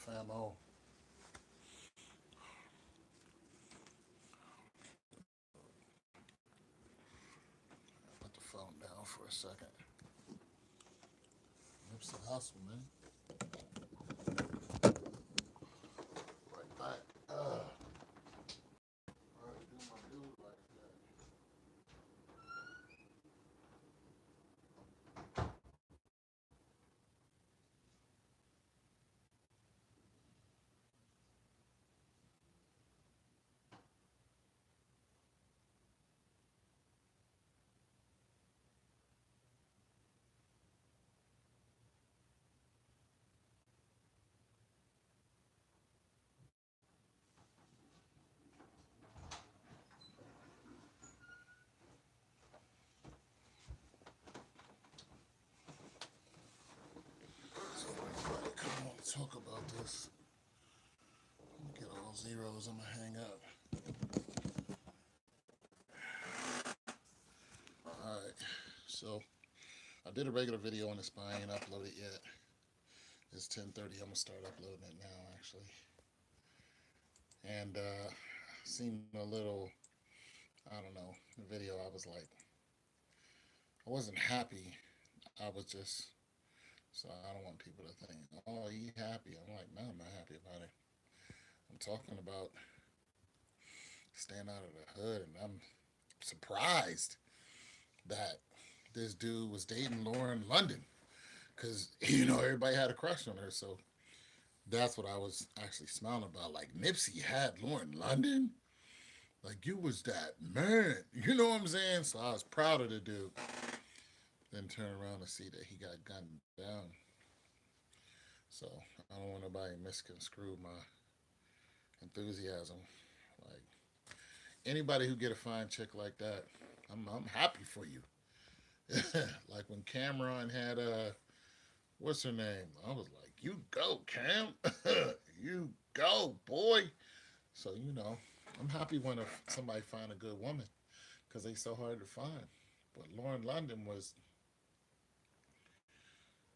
famo. Put the phone down for a second. Nipsey hustle, man. Right back. I do my dude like that. So everybody come on, talk about this. Get all zeros. I'm gonna hang up. All right. So I did a regular video on this, but I ain't uploaded it yet. It's 10:30. I'm gonna start uploading it now, actually. And seemed a little, I don't know, the video. I was like, I wasn't happy. I was just, so I don't want people to think, oh, he happy. I'm like, no, I'm not happy about it. I'm talking about staying out of the hood, and I'm surprised that this dude was dating Lauren London, because everybody had a crush on her. So that's what I was actually smiling about. Like, Nipsey had Lauren London. Like, you was that man. You know what I'm saying? So I was proud of the dude. Then turn around and see that he got gunned down. So I don't want nobody misconstrue my enthusiasm. Like, anybody who get a fine chick like that, I'm happy for you. Like when Cameron had what's her name? I was like, you go, Cam. You go, boy. So I'm happy when somebody find a good woman, because they so hard to find. But Lauren London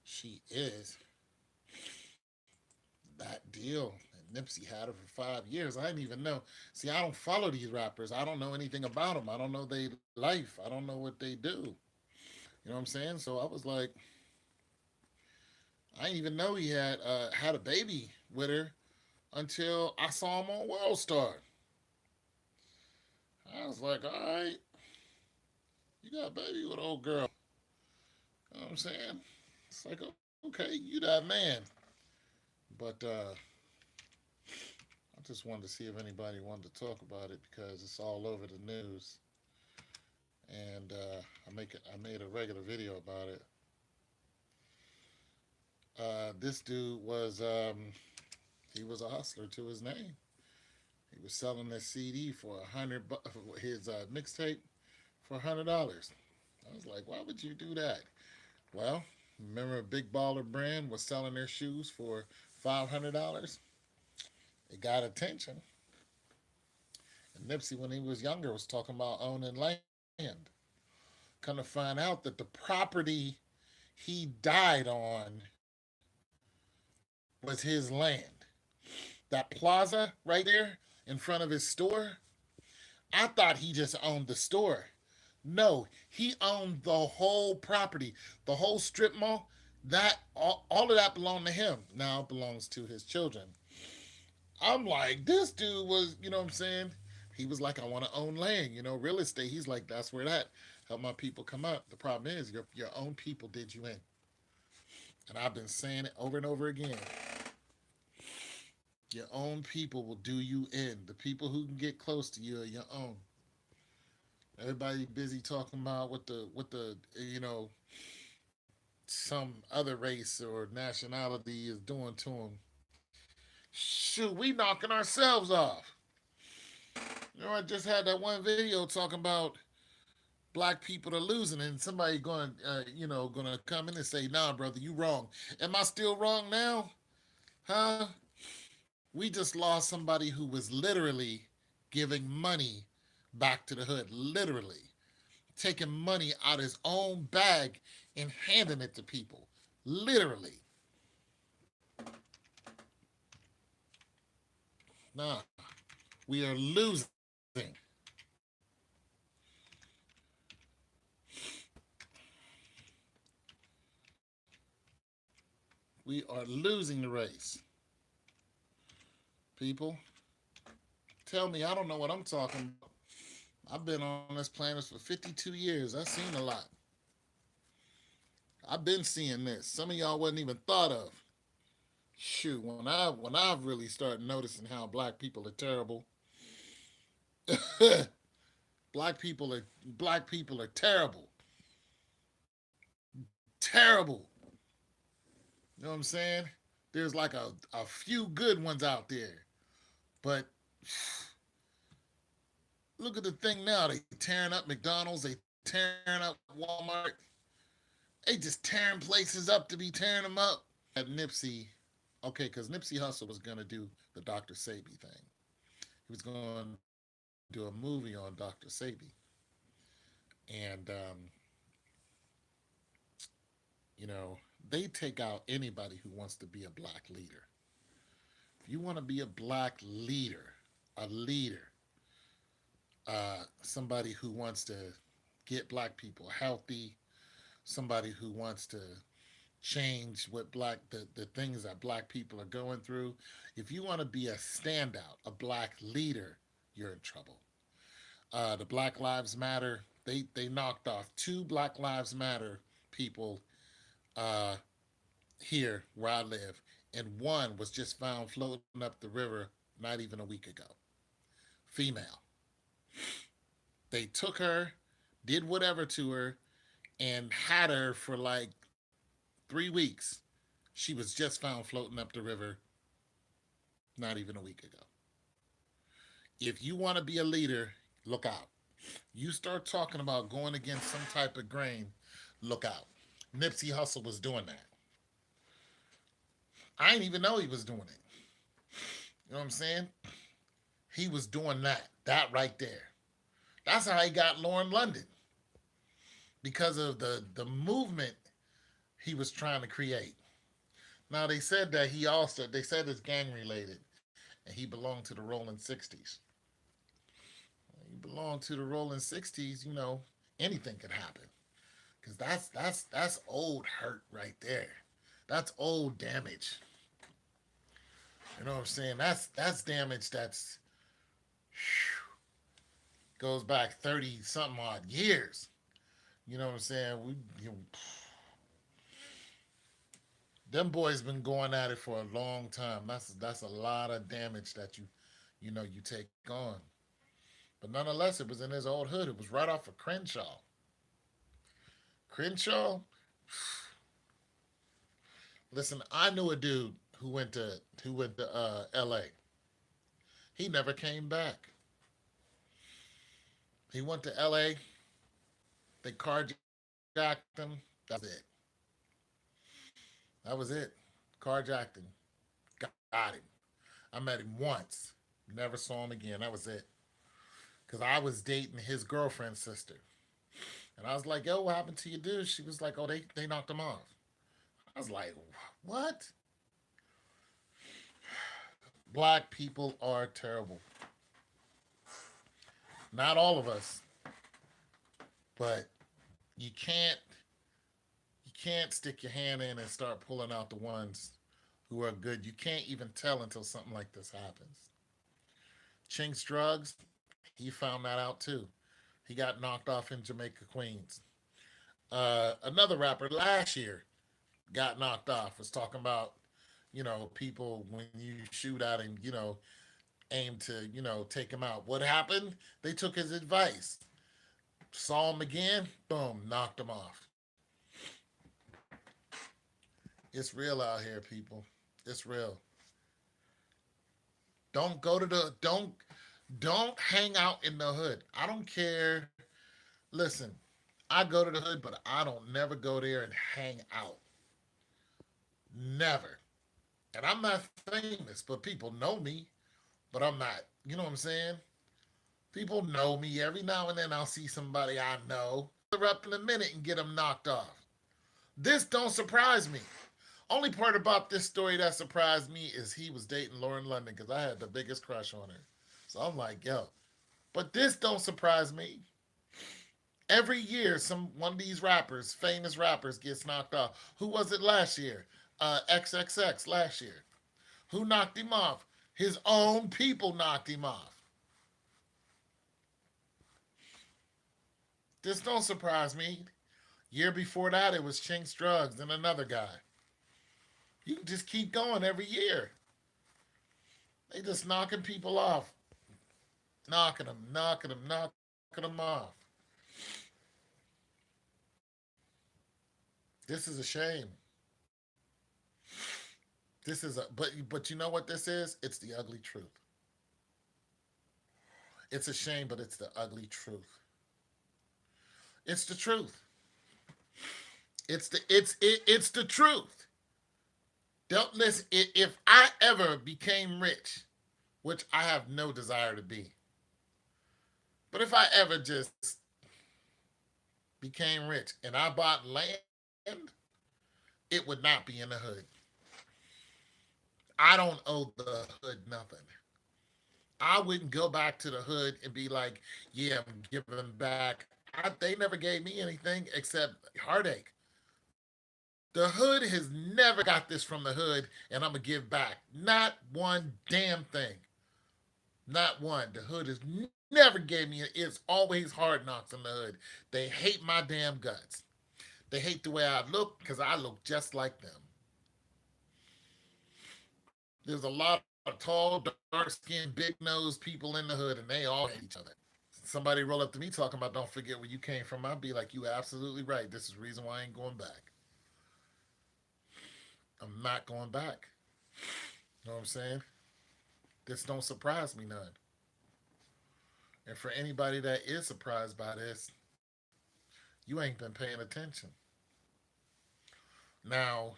she is that deal. And Nipsey had her for 5 years. I didn't even know. See, I don't follow these rappers. I don't know anything about them. I don't know their life. I don't know what they do. You know what I'm saying? So I was like, I didn't even know he had a baby with her until I saw him on World Star. I was like, all right, you got a baby with old girl. You know what I'm saying? It's like, okay, you that man. But I just wanted to see if anybody wanted to talk about it, because it's all over the news. And I made a regular video about it. This dude was he was a hustler to his name. He was selling a CD for his mixtape for $100. I was like, why would you do that? Well, remember Big Baller Brand was selling their shoes for $500. It got attention. And Nipsey, when he was younger, was talking about owning land. Come to find out that the property he died on was his land. That plaza right there in front of his store, I thought he just owned the store. No, he owned the whole property, the whole strip mall. That all of that belonged to him. Now it belongs to his children. I'm like, this dude was, you know what I'm saying? He was like, I want to own land, real estate. He's like, that's where that help my people come up. The problem is your own people did you in. And I've been saying it over and over again. Your own people will do you in. The people who can get close to you are your own. Everybody busy talking about what the some other race or nationality is doing to them. Shoot, we knocking ourselves off. I just had that one video talking about black people are losing, and somebody gonna come in and say, "Nah, brother, you wrong." Am I still wrong now? Huh? We just lost somebody who was literally giving money back to the hood, literally taking money out of his own bag and handing it to people, literally. Nah, we are losing. We are losing the race. People, tell me I don't know what I'm talking about. I've been on this planet for 52 years. I've seen a lot. I've been seeing this. Some of y'all wasn't even thought of. Shoot, when I really started noticing how black people are terrible. Terrible. You know what I'm saying? There's like a few good ones out there. But look at the thing now. They tearing up McDonald's, they tearing up Walmart. They just tearing places up to be tearing them up. At Nipsey, okay, because Nipsey Hussle was gonna do the Dr. Sabi thing. He was going to do a movie on Dr. Sabi, and you know they take out anybody who wants to be a black leader. If you want to be a black leader, a leader, somebody who wants to get black people healthy, somebody who wants to change what the things that black people are going through. If you want to be a standout, a black leader, you're in trouble. The Black Lives Matter, they knocked off two Black Lives Matter people uh, here where I live, and one was just found floating up the river not even a week ago. Female. They took her, did whatever to her, and had her for like 3 weeks. She was just found floating up the river not even a week ago. If you want to be a leader, look out. You start talking about going against some type of grain, look out. Nipsey Hussle was doing that. I didn't even know he was doing it. You know what I'm saying? He was doing that right there. That's how he got Lauren London because of the movement he was trying to create. Now they said it's gang related, and he belonged to the Rolling 60s. He belonged to the Rolling 60s. Anything could happen because that's old hurt right there. That's old damage. You know what I'm saying? That's damage that's goes back 30 something odd years. You know what I'm saying? Them boys been going at it for a long time. That's a lot of damage that you take on. But nonetheless, it was in his old hood. It was right off of Crenshaw. Crenshaw. Listen, I knew a dude who went to L.A. He never came back. He went to L.A. They carjacked him. That was it. That was it. Carjacked him. Got him. I met him once. Never saw him again. That was it. Because I was dating his girlfriend's sister. And I was like, yo, what happened to your dude? She was like, oh, they knocked him off. I was like, what? Black people are terrible. Not all of us, but you can't you can't stick your hand in and start pulling out the ones who are good. You can't even tell until something like this happens. Chinks drugs, he found that out too. He got knocked off in Jamaica, Queens. Another rapper last year got knocked off. Was talking about people when you shoot at him, aim to take him out. What happened? They took his advice. Saw him again, boom, knocked him off. It's real out here, people. It's real. Don't go to the don't hang out in the hood. I don't care. Listen, I go to the hood, but I don't never go there and hang out. Never. And I'm not famous, but people know me, but I'm not. You know what I'm saying? People know me. Every now and then I'll see somebody I know. They're up in a minute and get them knocked off. This don't surprise me. Only part about this story that surprised me is he was dating Lauren London because I had the biggest crush on her. So I'm like, yo. But this don't surprise me. Every year, some one of these rappers, famous rappers, gets knocked off. Who was it last year? XXX last year. Who knocked him off? His own people knocked him off. This don't surprise me. Year before that, it was Chinks Drugs and another guy. You can just keep going every year. They just knocking people off, knocking them off. This is a shame. But you know what this is? It's the ugly truth. It's a shame, but it's the ugly truth. It's the truth. It's the truth. Don't listen. If I ever became rich, which I have no desire to be, but if I ever just became rich and I bought land, it would not be in the hood. I don't owe the hood nothing. I wouldn't go back to the hood and be like, yeah, I'm giving back. They never gave me anything except heartache. The hood has never got this from the hood, and I'm going to give back. Not one damn thing. Not one. The hood has never gave me it. It's always hard knocks in the hood. They hate my damn guts. They hate the way I look because I look just like them. There's a lot of tall, dark skinned, big nosed people in the hood, and they all hate each other. Somebody roll up to me talking about don't forget where you came from. I'd be like, you absolutely right. This is the reason why I ain't going back. I'm not going back. You know what I'm saying? This don't surprise me none. And for anybody that is surprised by this, you ain't been paying attention. Now,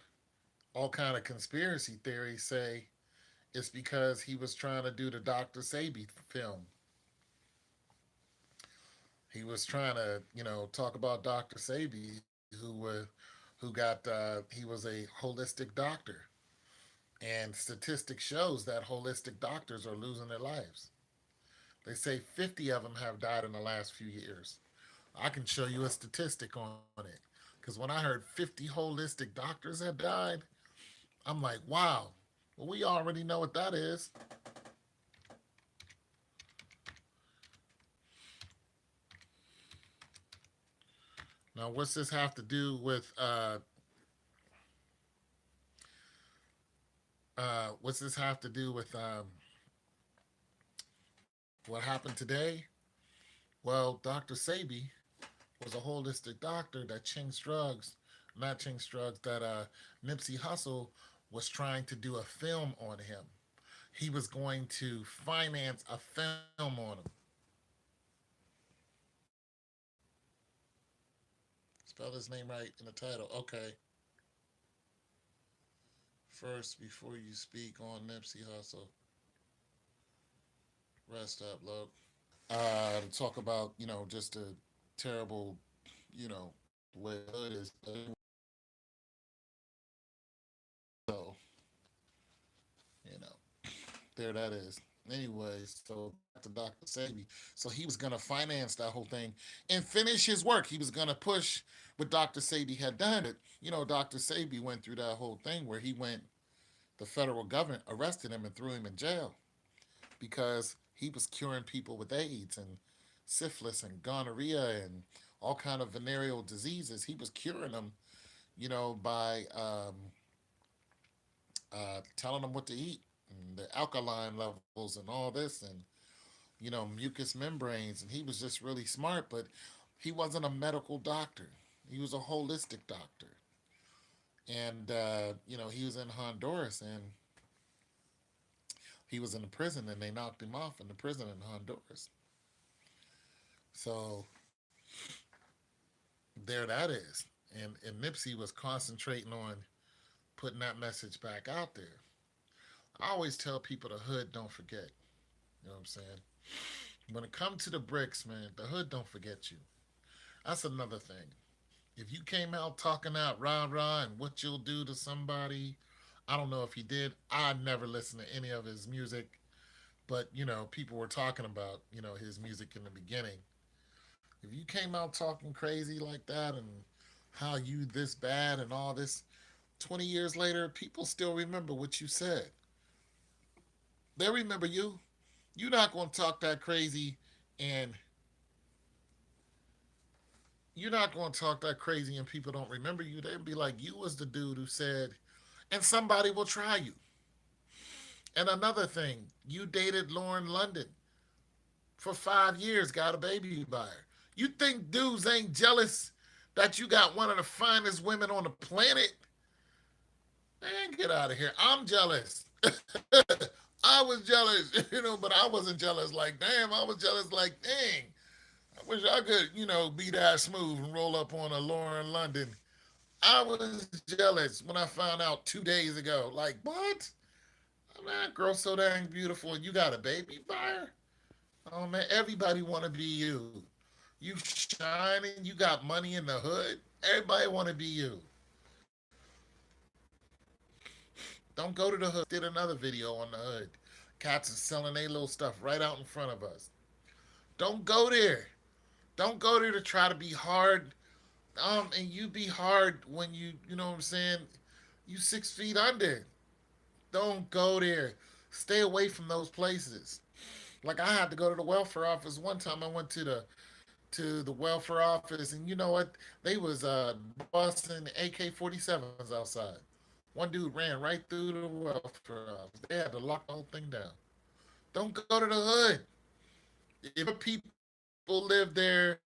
all kind of conspiracy theories say it's because he was trying to do the Dr. Sabi film. He was trying to, talk about Dr. Sabi, he was a holistic doctor, and statistics shows that holistic doctors are losing their lives. They say 50 of them have died in the last few years. I can show you a statistic on it. Because when I heard 50 holistic doctors have died, I'm like, wow. Well, we already know what that is. Now, what's this have to do with what happened today? Well, Dr. Sabi was a holistic doctor that not Chinks Drugs, that Nipsey Hussle was trying to do a film on him. He was going to finance a film on him. Spell his name right in the title. Okay. First, before you speak on Nipsey Hussle, rest up, love. To talk about, just a terrible, the way the hood is. So, you know, there that is. Anyways, so back to Dr. Sabi. So he was going to finance that whole thing and finish his work. He was going to push what Dr. Sabi had done. It, Dr. Sabi went through that whole thing where the federal government arrested him and threw him in jail because he was curing people with AIDS and syphilis and gonorrhea and all kind of venereal diseases. He was curing them, by telling them what to eat and the alkaline levels and all this and mucous membranes. And he was just really smart, but he wasn't a medical doctor. He was a holistic doctor. And he was in Honduras and he was in the prison and they knocked him off in the prison in Honduras. So there that is. And Nipsey was concentrating on putting that message back out there. I always tell people the hood don't forget. You know what I'm saying? When it comes to the bricks, man, the hood don't forget you. That's another thing. If you came out talking out rah rah and what you'll do to somebody, I don't know if he did. I never listened to any of his music, but people were talking about his music in the beginning. If you came out talking crazy like that and how you this bad and all this, 20 years later, people still remember what you said. They remember you. You're not going to talk that crazy and you're not going to talk that crazy and people don't remember you. They'll be like, you was the dude who said, and somebody will try you. And another thing, you dated Lauren London for 5 years, got a baby by her. You think dudes ain't jealous that you got one of the finest women on the planet? Man, get out of here. I'm jealous. I was jealous, but I wasn't jealous like, damn, I was jealous like, dang. I wish I could, be that smooth and roll up on a Lauren London. I was jealous when I found out 2 days ago. Like, what? I'm that girl so dang beautiful and you got a baby by her? Oh man, everybody wanna be you. You shining, you got money in the hood. Everybody wanna be you. Don't go to the hood. Did another video on the hood. Cats are selling their little stuff right out in front of us. Don't go there. Don't go there to try to be hard. And you be hard when you know what I'm saying? You 6 feet under. Don't go there. Stay away from those places. Like I had to go to the welfare office one time. I went to the welfare office, and you know what? They was busting AK-47s outside. One dude ran right through the welfare office. They had to lock the whole thing down. Don't go to the hood. If people live there,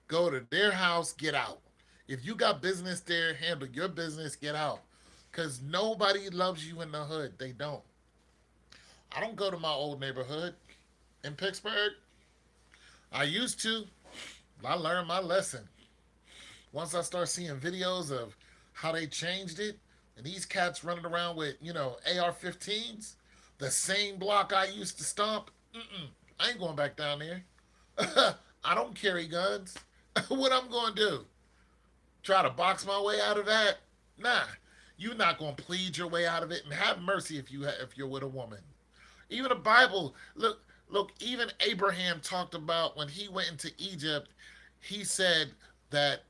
go to their house, get out. If you got business there, handle your business, get out. Because nobody loves you in the hood. They don't. I don't go to my old neighborhood in Pittsburgh. I used to. I learned my lesson. Once I start seeing videos of how they changed it, and these cats running around with, AR-15s, the same block I used to stomp, I ain't going back down there. I don't carry guns. What I'm going to do? Try to box my way out of that? Nah. You're not going to plead your way out of it, and have mercy if you're with a woman. Even the Bible, look, even Abraham talked about when he went into Egypt, he said that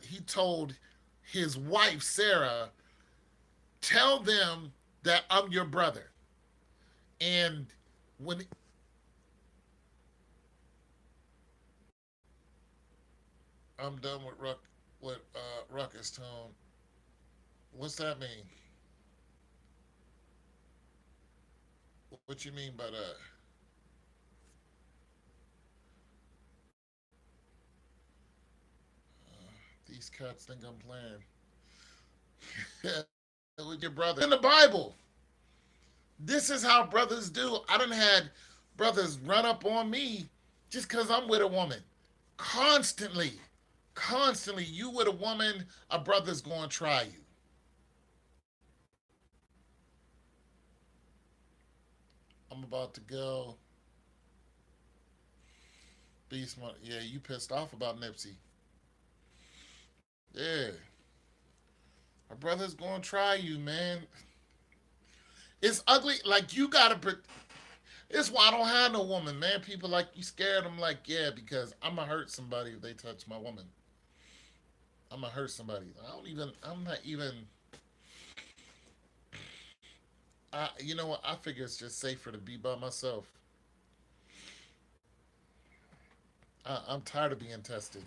he told his wife Sarah, tell them that I'm your brother. And when I'm done with Ruckus Tone, what's that mean? What you mean by that? These cats think I'm playing with your brother. In the Bible, this is how brothers do. I done had brothers run up on me just because I'm with a woman. Constantly. Constantly. You with a woman, a brother's going to try you. I'm about to go. Beast Mode. Yeah, you pissed off about Nipsey. Yeah. A brother's going to try you, man. It's ugly. Like, you got to. It's why I don't have no woman, man. People like, you scared. I'm like, yeah, because I'm going to hurt somebody if they touch my woman. I'm going to hurt somebody. I'm not even. You know what? I figure it's just safer to be by myself. I'm tired of being tested.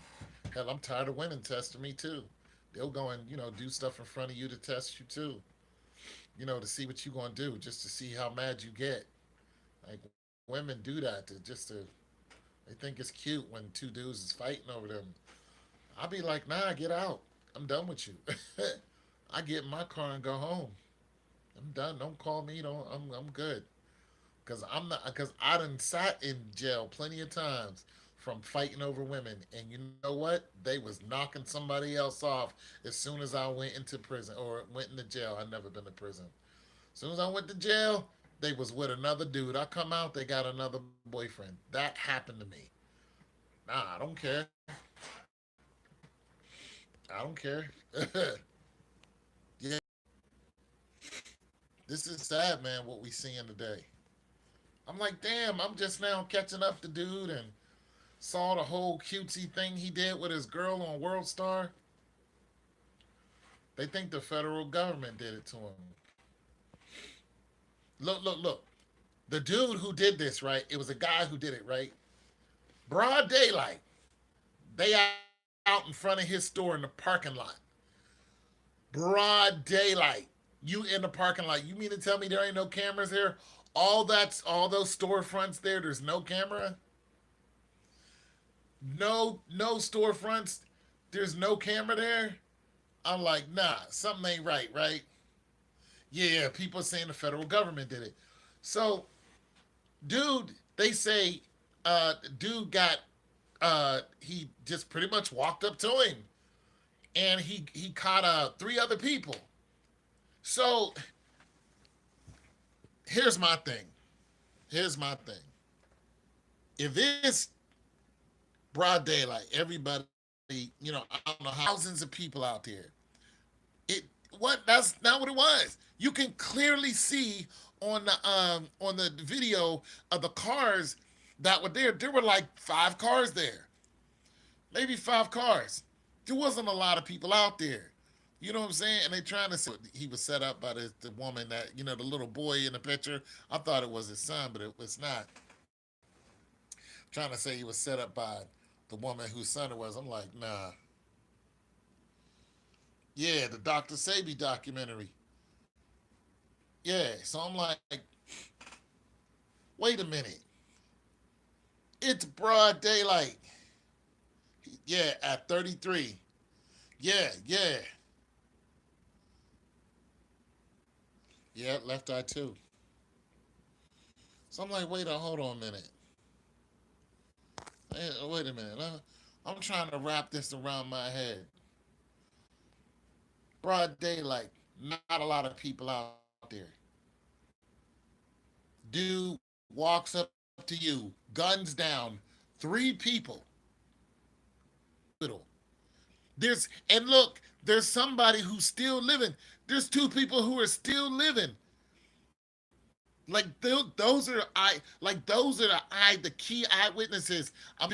Hell, I'm tired of women testing me too. They'll go and do stuff in front of you to test you too. To see what you are gonna do, just to see how mad you get. Like women do that to they think it's cute when two dudes is fighting over them. I'll be like, nah, get out. I'm done with you. I get in my car and go home. I'm done. Don't call me. Don't. I'm good. Cause I'm not. Cause I done sat in jail plenty of times from fighting over women, and you know what? They was knocking somebody else off as soon as I went into prison or went into jail. I never been to prison. As soon as I went to jail, they was with another dude. I come out, they got another boyfriend. That happened to me. Nah, I don't care. I don't care. Yeah, this is sad, man. What we seeing today. I'm like, damn. I'm just now catching up to dude and saw the whole cutesy thing he did with his girl on World Star. They think the federal government did it to him. Look, look, look. The dude who did this, right? It was a guy who did it, right? Broad daylight. They out in front of his store in the parking lot. Broad daylight. You in the parking lot. You mean to tell me there ain't no cameras here? All those storefronts there. There's no camera. No storefronts. There's no camera there. I'm like, nah, something ain't right, right? Yeah, people saying the federal government did it. So, dude, they say, dude got, he just pretty much walked up to him, and he caught three other people. So here's my thing. Here's my thing. If it's broad daylight, everybody, I don't know, thousands of people out there. It what That's not what it was. You can clearly see on the video of the cars that were there. There were like five cars there, maybe five cars. There wasn't a lot of people out there. You know what I'm saying? And they trying to say he was set up by the woman that the little boy in the picture. I thought it was his son, but it was not. Trying to say he was set up by the woman whose son it was. I'm like, nah. Yeah, the Dr. Sabi documentary. Yeah, so I'm like, wait a minute. It's broad daylight. Yeah, at 33. Yeah, yeah. Yeah, left eye too. So I'm like, hold on a minute. Wait a minute. I'm trying to wrap this around my head. Broad daylight, not a lot of people out there. Dude walks up to you, guns down, three people. There's and look, there's somebody who's still living. There's two people who are still living. Those are the key eyewitnesses. I'm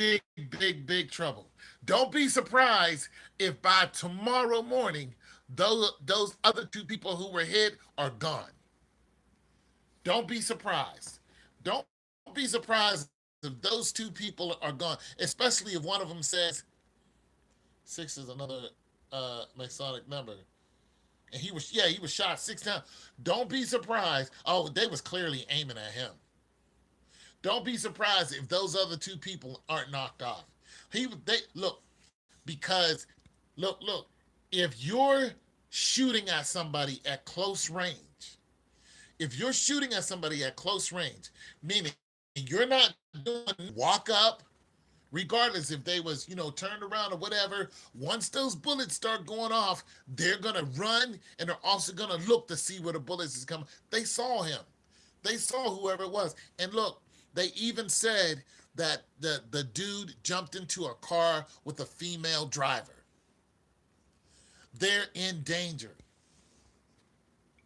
big trouble. Don't be surprised if by tomorrow morning those other two people who were hit are gone. Don't be surprised. Don't be surprised if those two people are gone, especially if one of them says six is another Masonic number. And he was shot 6 times. Don't be surprised. Oh, they was clearly aiming at him. Don't be surprised if those other two people aren't knocked off. They look because look, if you're shooting at somebody at close range, if you're shooting at somebody at close range, meaning you're not doing walk up, regardless if they was turned around or whatever, once those bullets start going off, they're gonna run, and they're also gonna look to see where the bullets is coming. They saw him. They saw whoever it was. And look, they even said that the dude jumped into a car with a female driver. They're in danger.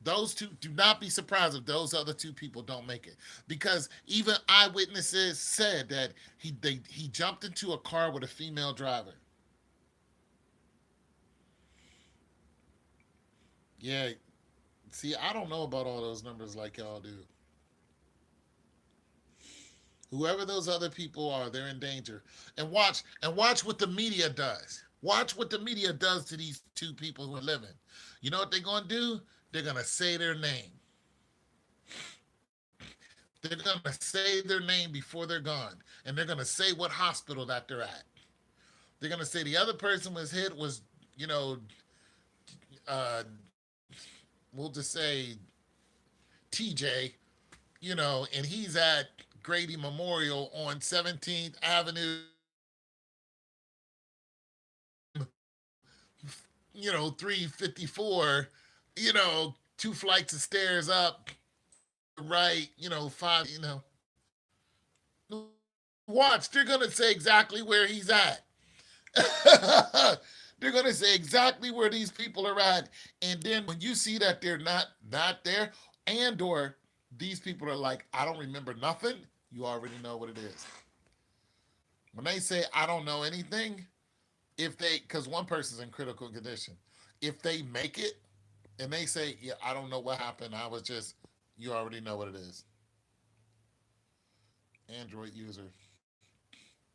Those two, do not be surprised if those other two people don't make it, because even eyewitnesses said that he jumped into a car with a female driver. Yeah, see, I don't know about all those numbers like y'all do. Whoever those other people are, they're in danger. And watch what the media does. Watch what the media does to these two people who are living. You know what they're gonna do? They're gonna say their name. They're gonna say their name before they're gone, and they're gonna say what hospital that they're at. They're gonna say the other person was hit was, you know, uh, we'll just say TJ, and he's at Grady Memorial on 17th Avenue, 354, two flights of stairs up, right, five, watch, they're going to say exactly where he's at. They're going to say exactly where these people are at. And then when you see that they're not there, and or these people are like, I don't remember nothing, you already know what it is. When they say I don't know anything, if they, because one person's in critical condition, if they make it and they say, yeah, I don't know what happened, I was just, you already know what it is. Android user,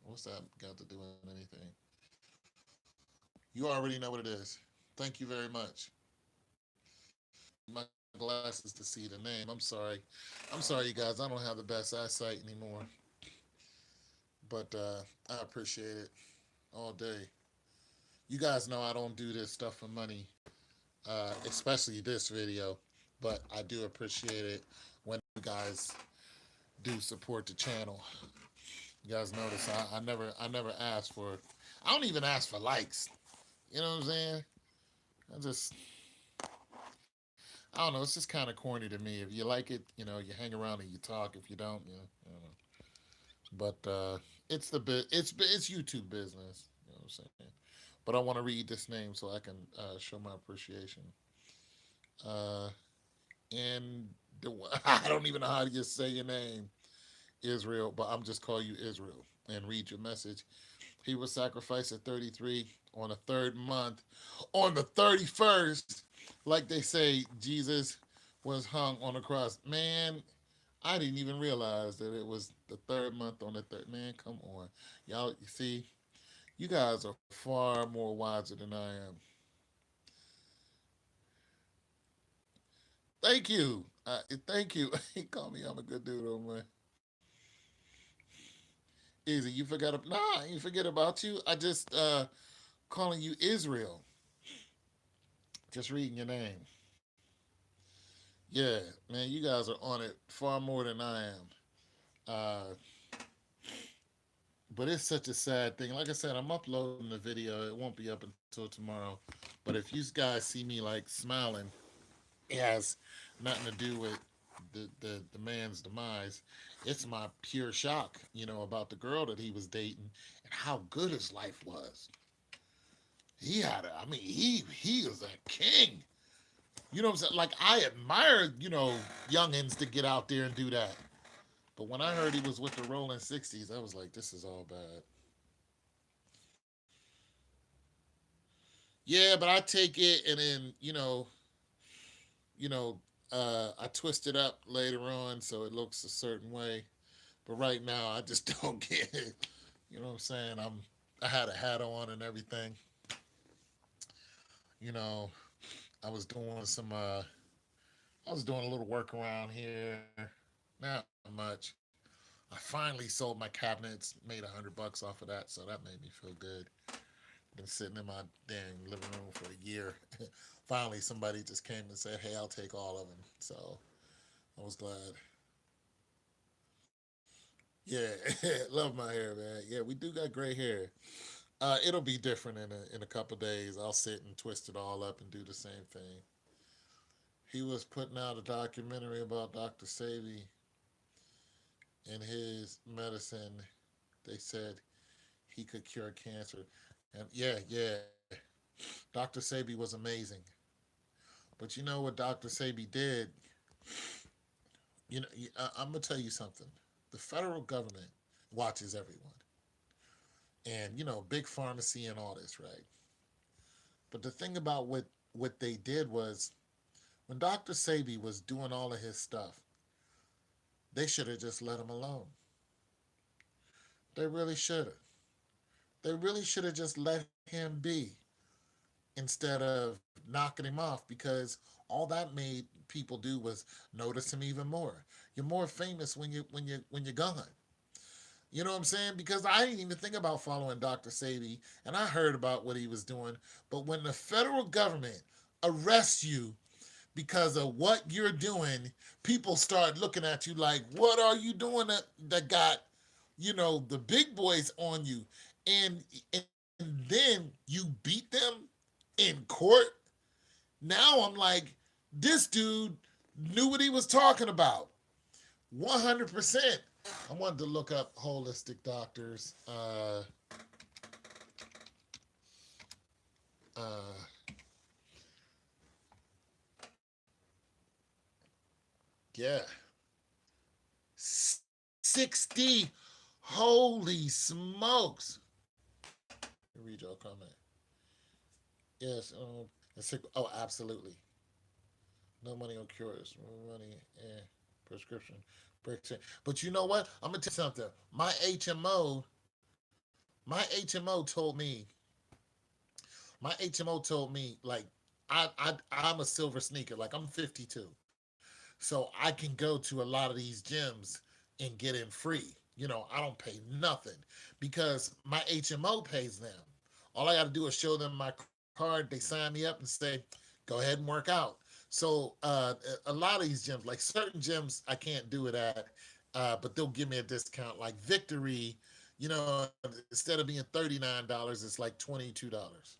what's that got to do with anything? You already know what it is. Thank you very much. My glasses to see the name. I'm sorry. I'm sorry, you guys. I don't have the best eyesight anymore. But I appreciate it all day. You guys know I don't do this stuff for money, especially this video. But I do appreciate it when you guys do support the channel. You guys notice I never ask for, I don't even ask for likes. You know what I'm saying? I just, I don't know. It's just kind of corny to me. If you like it, you hang around and you talk. If you don't, I don't know. But it's the bit. It's YouTube business. You know what I'm saying? But I want to read this name so I can show my appreciation. Uh, and the, I don't even know how to just say your name, Israel. But I'm just call you Israel and read your message. He was sacrificed at 33 on the third month. On the 31st, like they say, Jesus was hung on the cross. Man, I didn't even realize that it was the third month on the third. Man, come on. Y'all, you see, you guys are far more wiser than I am. Thank you. Thank you. He called me. I'm a good dude, oh man. Easy. You forgot. Nah, I ain't forget about you. I just calling you Israel. Just reading your name. Yeah, man, you guys are on it far more than I am. Uh, but it's such a sad thing. Like I said, I'm uploading the video. It won't be up until tomorrow. But if you guys see me like smiling, it has nothing to do with the man's demise. It's my pure shock, about the girl that he was dating and how good his life was. He had a, I mean, he was a king. You know what I'm saying? Like I admire, youngins to get out there and do that. But when I heard he was with the Rolling 60s, I was like, this is all bad. Yeah, but I take it and then, you know, I twist it up later on so it looks a certain way. But right now, I just don't get it. You know what I'm saying? I had a hat on and everything. You know, I was doing some. I was doing a little work around here. Not much. I finally sold my cabinets, made $100 off of that, so that made me feel good. Been sitting in my dang living room for a year. Finally, somebody just came and said, "Hey, I'll take all of them." So I was glad. Yeah, love my hair, man. Yeah, we do got gray hair. It'll be different in a couple days. I'll sit and twist it all up and do the same thing. He was putting out a documentary about Dr. Sebi and his medicine. They said he could cure cancer, and yeah, Dr. Sebi was amazing. But you know what Dr. Sebi did? I'm gonna tell you something. The federal government watches everyone, and big pharmacy and all this, right? But the thing about what they did was when Dr. Sebi was doing all of his stuff, they should have just let him alone. They really should have. They really should have just let him be instead of knocking him off because all that made people do was notice him even more. You're more famous when you're gone. You know what I'm saying? Because I didn't even think about following Dr. Sadie and I heard about what he was doing. But when the federal government arrests you because of what you're doing, people start looking at you like, what are you doing that got, the big boys on you? And then you beat them in court. Now I'm like, this dude knew what he was talking about. 100%. I wanted to look up holistic doctors. Uh, 60. Holy smokes. Read your comment. Yes. Oh, absolutely. No money on cures. Money and prescription breaks in. But you know what? I'm gonna tell you something. My HMO told me. My HMO told me like I'm a silver sneaker. Like I'm 52, so I can go to a lot of these gyms and get in free. I don't pay nothing because my HMO pays them. All I got to do is show them my card. They sign me up and say, "Go ahead and work out." So a lot of these gyms, like certain gyms, I can't do it at, but they'll give me a discount. Like Victory, instead of being $39, it's like $22.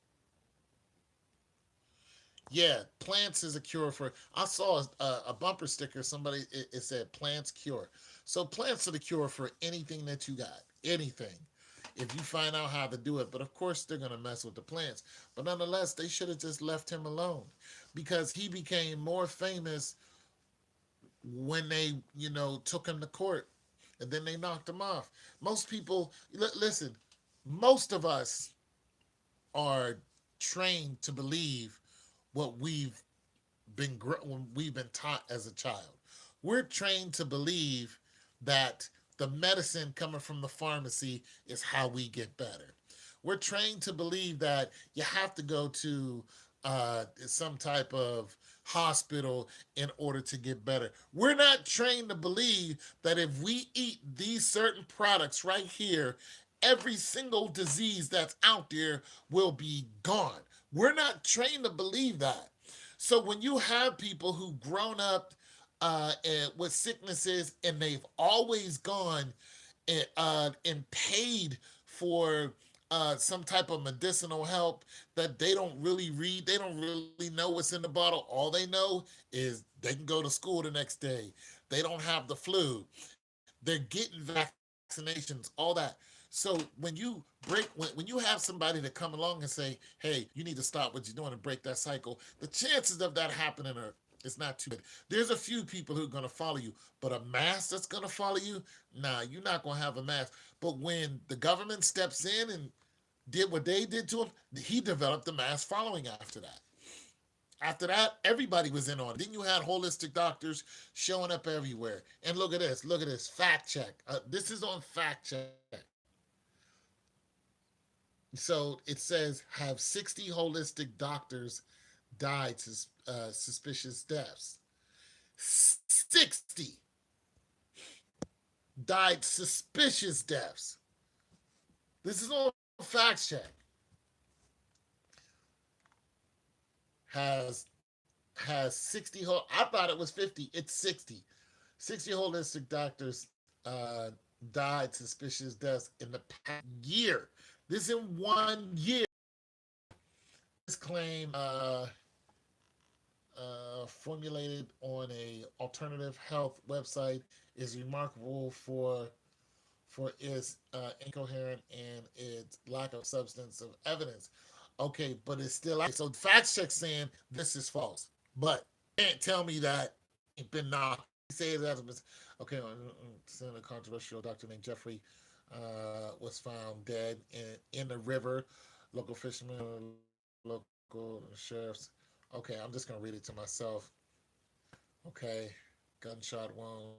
Yeah, plants is a cure for. I saw a bumper sticker. It said plants cure. So plants are the cure for anything that you got. Anything. If you find out how to do it, but of course they're gonna mess with the plants. But nonetheless, they should have just left him alone, because he became more famous when they, took him to court, and then they knocked him off. Most people, listen. Most of us are trained to believe what we've been taught as a child. We're trained to believe that the medicine coming from the pharmacy is how we get better. We're trained to believe that you have to go to some type of hospital in order to get better. We're not trained to believe that if we eat these certain products right here, every single disease that's out there will be gone. We're not trained to believe that. So when you have people who've grown up with sicknesses, and they've always gone and paid for some type of medicinal help that they don't really read, they don't really know what's in the bottle. All they know is they can go to school the next day. They don't have the flu. They're getting vaccinations, all that. So when you have somebody to come along and say, "Hey, you need to stop what you're doing and break that cycle," the chances of that happening are it's not too good. There's a few people who are going to follow you, but a mass that's going to follow you, nah, you're not going to have a mass. But when the government steps in and did what they did to him, he developed a mass following after that. After that, everybody was in on it. Then you had holistic doctors showing up everywhere. And look at this. Look at this. Fact check. This is on fact check. So it says, have 60 holistic doctors died suspicious deaths. 60 died suspicious deaths. This is on fact check. Has has 60 I thought it was 50. It's 60. 60 holistic doctors died suspicious deaths in the past year. This in 1 year. This claim formulated on a alternative health website is remarkable for its incoherent and its lack of substance of evidence. Okay, but it's still out. So fact check saying this is false, but can't tell me that ain't been knocked. Say that okay. A controversial doctor named Jeffrey was found dead in the river. Local fishermen, local sheriffs. Okay, I'm just gonna read it to myself. Okay, gunshot wound.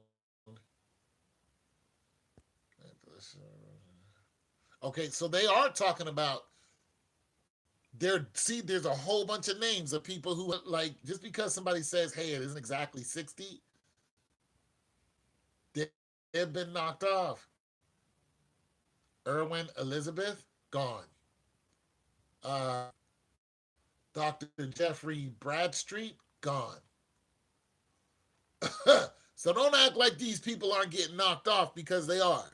Okay, so they are talking about there. See, there's a whole bunch of names of people who like just because somebody says, "Hey, it isn't exactly 60," they've been knocked off. Erwin Elizabeth gone. Dr. Jeffrey Bradstreet gone. So don't act like these people aren't getting knocked off, because they are.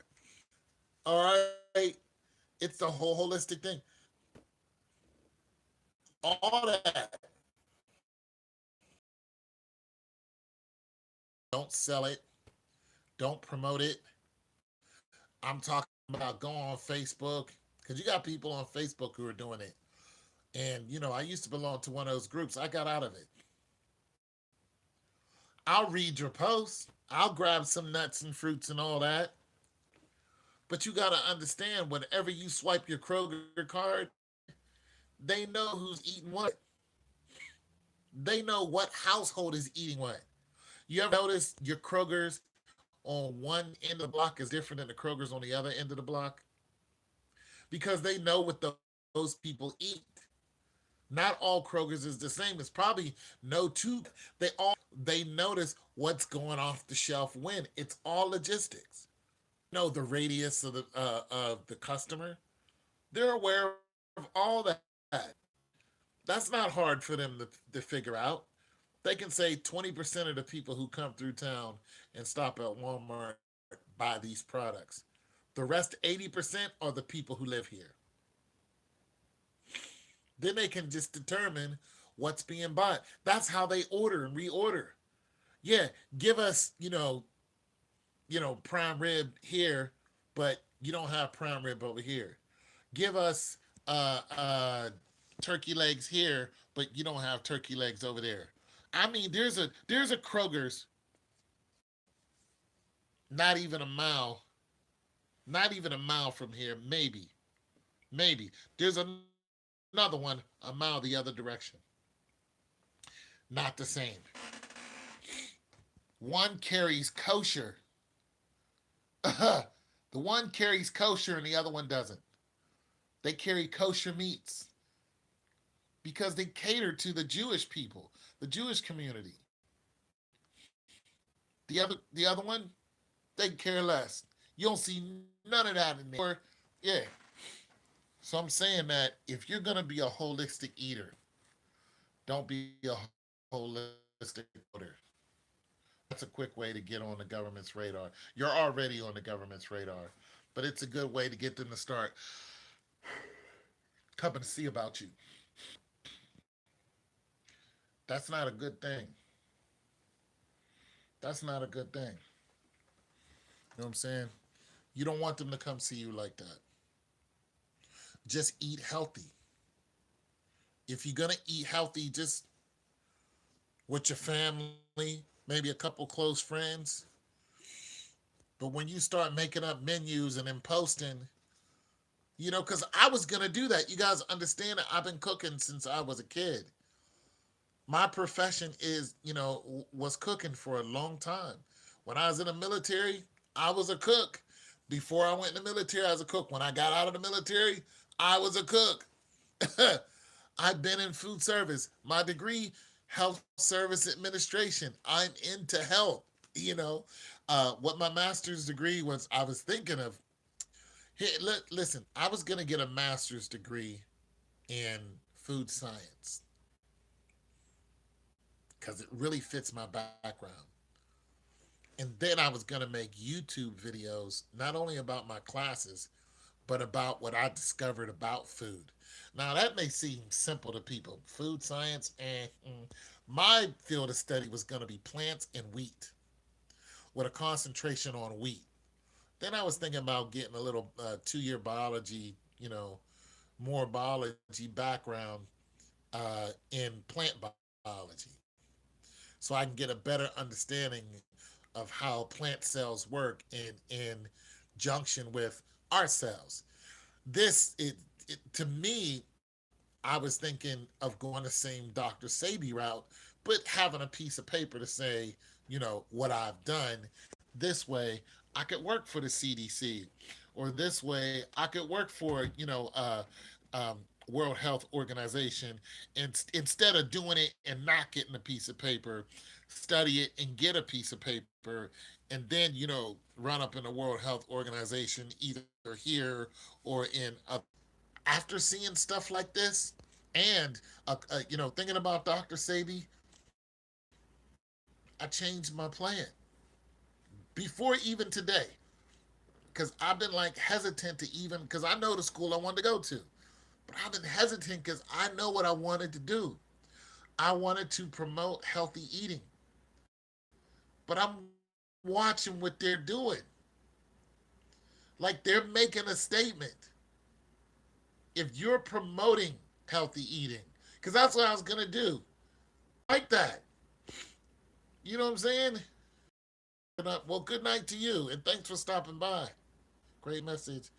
All right, it's the whole holistic thing. All that. Don't sell it. Don't promote it. I'm talking about go on Facebook, because you got people on Facebook who are doing it. And, I used to belong to one of those groups. I got out of it. I'll read your posts. I'll grab some nuts and fruits and all that. But you got to understand, whenever you swipe your Kroger card, they know who's eating what. They know what household is eating what. You ever notice your Kroger's on one end of the block is different than the Kroger's on the other end of the block? Because they know what those people eat. Not all Kroger's is the same. It's probably no two. They notice what's going off the shelf when. It's all logistics. The radius of the customer. They're aware of all that. That's not hard for them to figure out. They can say 20% of the people who come through town and stop at Walmart buy these products. The rest 80% are the people who live here. Then they can just determine what's being bought. That's how they order and reorder. Yeah, give us, prime rib here, but you don't have prime rib over here. Give us turkey legs here, but you don't have turkey legs over there. I mean, there's a Kroger's not even a mile, not even a mile from here, maybe. There's another one a mile the other direction. Not the same. One carries kosher. The one carries kosher and the other one doesn't. They carry kosher meats because they cater to the Jewish people, the Jewish community. The other one, they care less. You don't see none of that in there. Yeah. So I'm saying that if you're gonna be a holistic eater, don't be a holistic voter. That's a quick way to get on the government's radar. You're already on the government's radar, but it's a good way to get them to start coming to see about you. That's not a good thing. That's not a good thing. You know what I'm saying? You don't want them to come see you like that. Just eat healthy. If you're gonna eat healthy, just with your family, maybe a couple close friends. But when you start making up menus and then posting, because I was gonna do that. You guys understand that I've been cooking since I was a kid. My profession was cooking for a long time. When I was in the military, I was a cook. Before I went in the military, I was a cook. When I got out of the military, I was a cook. I've been in food service. My degree, health service administration. I'm into health. What my master's degree was, I was thinking of. Hey, listen, I was gonna get a master's degree in food science because it really fits my background. And then I was going to make YouTube videos, not only about my classes, but about what I discovered about food. Now, that may seem simple to people. Food science, My field of study was going to be plants and wheat with a concentration on wheat. Then I was thinking about getting a little 2 year biology, more biology background in plant biology so I can get a better understanding of how plant cells work in junction with our cells. To me, I was thinking of going the same Dr. Sabi route, but having a piece of paper to say, what I've done. This way, I could work for the CDC, or this way, I could work for, World Health Organization, and instead of doing it and not getting a piece of paper, study it and get a piece of paper, and then run up in the World Health Organization either here or in other. After seeing stuff like this, and thinking about Dr. Sabi, I changed my plan before even today because I've been like hesitant to even because I know the school I wanted to go to. But I've been hesitant because I know what I wanted to do. I wanted to promote healthy eating. But I'm watching what they're doing. Like they're making a statement. If you're promoting healthy eating. Because that's what I was going to do. Like that. You know what I'm saying? Well, good night to you, and thanks for stopping by. Great message.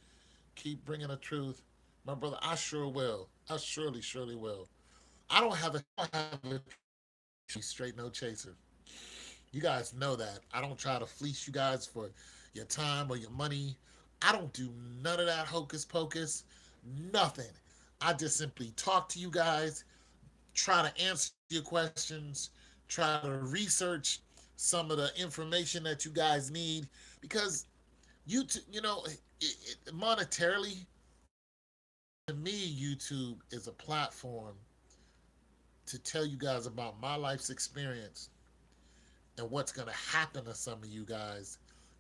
Keep bringing the truth. My brother, I sure will. I surely will. I don't have a straight no chaser. You guys know that. I don't try to fleece you guys for your time or your money. I don't do none of that hocus pocus. Nothing. I just simply talk to you guys, try to answer your questions, try to research some of the information that you guys need because monetarily, to me, YouTube is a platform to tell you guys about my life's experience and what's going to happen to some of you guys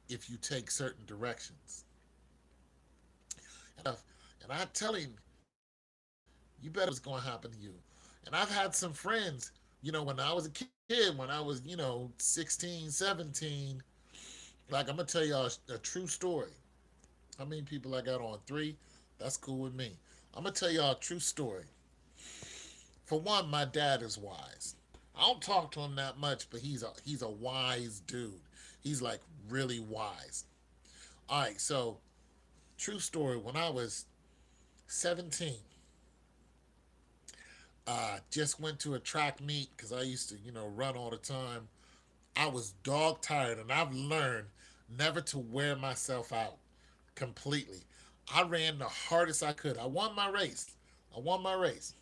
if you take certain directions. And I tell him, you better what's going to happen to you. And I've had some friends, when I was a kid, when I was, 16, 17, like I'm going to tell y'all a true story. How many people I got on? Three? That's cool with me. I'm going to tell y'all a true story. For one, my dad is wise. I don't talk to him that much, but he's a wise dude. He's like really wise. All right, so true story. When I was 17, just went to a track meet because I used to, run all the time. I was dog tired, and I've learned never to wear myself out completely. I ran the hardest I could. I won my race. I won my race.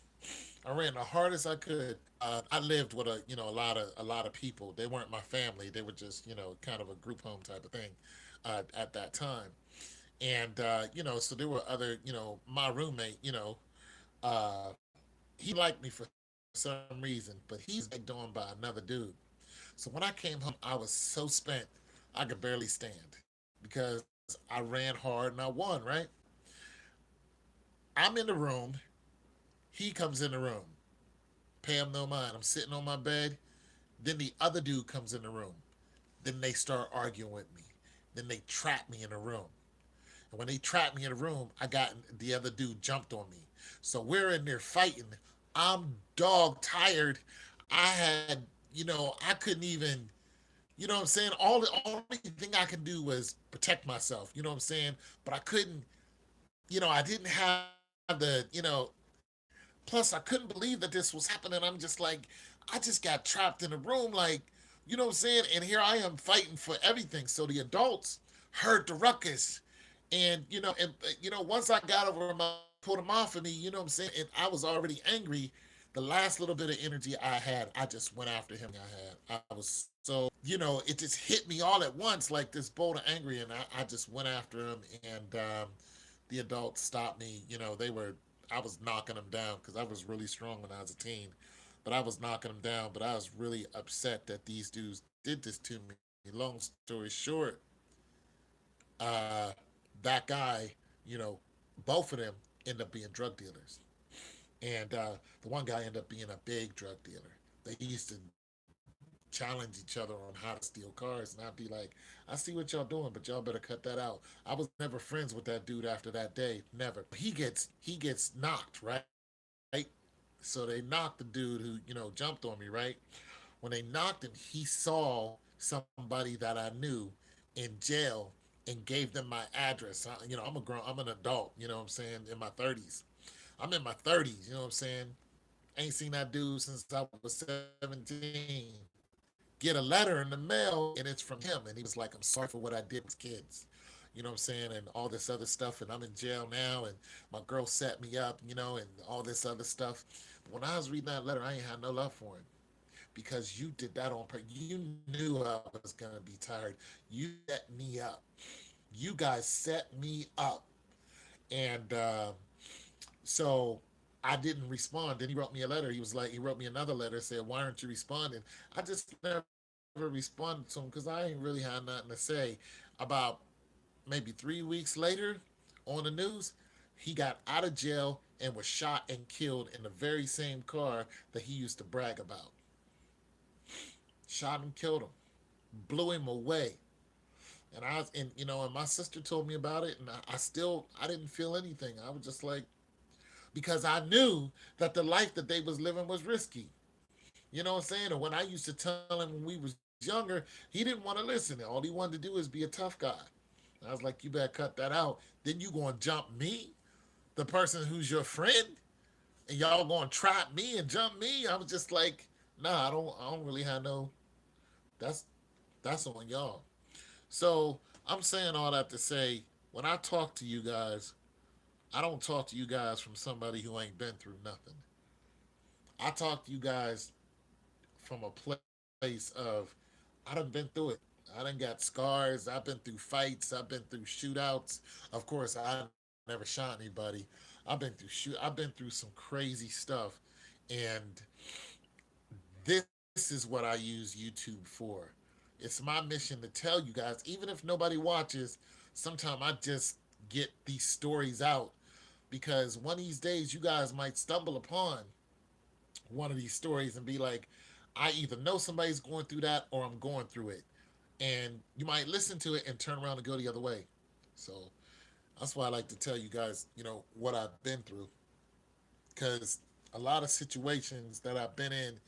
I ran the hardest I could. I lived with a lot of people. They weren't my family. They were just kind of a group home type of thing at that time. And so there were other my roommate. Uh, he didn't like me for some reason, but he was egged on by another dude. So when I came home, I was so spent I could barely stand because I ran hard and I won. Right? I'm in the room. He comes in the room. Pay him no mind. I'm sitting on my bed. Then the other dude comes in the room. Then they start arguing with me. Then they trap me in a room. And when they trapped me in a room, I got the other dude jumped on me. So we're in there fighting. I'm dog tired. I had, I couldn't even, what I'm saying? The only thing I could do was protect myself. You know what I'm saying? But I couldn't, I didn't have plus I couldn't believe that this was happening. I'm just like, I just got trapped in a room, like, you know what I'm saying? And here I am fighting for everything. So the adults heard the ruckus. And once I got over my pulled them off of me, you know what I'm saying? And I was already angry. The last little bit of energy I had, I just went after him. I was so, it just hit me all at once like this bolt of angry. And I just went after him. And the adults stopped me. I was knocking them down because I was really strong when I was a teen. But I was knocking them down. But I was really upset that these dudes did this to me. Long story short, uh, that guy, you know, both of them end up being drug dealers. And the one guy ended up being a big drug dealer. They used to challenge each other on how to steal cars, and I'd be like, "I see what y'all doing, but y'all better cut that out." I was never friends with that dude after that day, never. He gets knocked, right? So they knocked the dude who jumped on me, right? When they knocked him, he saw somebody that I knew in jail and gave them my address. I'm an adult. You know what I'm saying? In my 30s. I'm in my 30s. You know what I'm saying? Ain't seen that dude since I was 17. Get a letter in the mail and it's from him, and he was like, "I'm sorry for what I did with kids." You know what I'm saying? And all this other stuff, and I'm in jail now, and my girl set me up, and all this other stuff. But when I was reading that letter, I ain't had no love for him because you did that on purpose. You knew I was gonna be tired. You set me up. You guys set me up, and so I didn't respond. Then he wrote me a letter. He wrote me another letter, said, "Why aren't you responding?" I just never responded to him because I ain't really had nothing to say. About maybe 3 weeks later, on the news, he got out of jail and was shot and killed in the very same car that he used to brag about. Shot and killed him, blew him away. And my sister told me about it, and I didn't feel anything. I was just like, because I knew that the life that they was living was risky. You know what I'm saying? And when I used to tell him when we was younger, he didn't want to listen. All he wanted to do is be a tough guy. I was like, you better cut that out. Then you gonna jump me, the person who's your friend, and y'all gonna trap me and jump me. I was just like, nah, I don't really have no. That's that's on y'all. So I'm saying all that to say, when I talk to you guys, I don't talk to you guys from somebody who ain't been through nothing. I talk to you guys from a place of I done been through it. I done got scars. I've been through fights. I've been through shootouts. Of course, I never shot anybody. I've been through I've been through some crazy stuff, and this is what I use YouTube for. It's my mission to tell you guys, even if nobody watches, sometimes I just get these stories out because one of these days you guys might stumble upon one of these stories and be like, I either know somebody's going through that or I'm going through it. And you might listen to it and turn around and go the other way. So that's why I like to tell you guys, what I've been through. Because a lot of situations that I've been in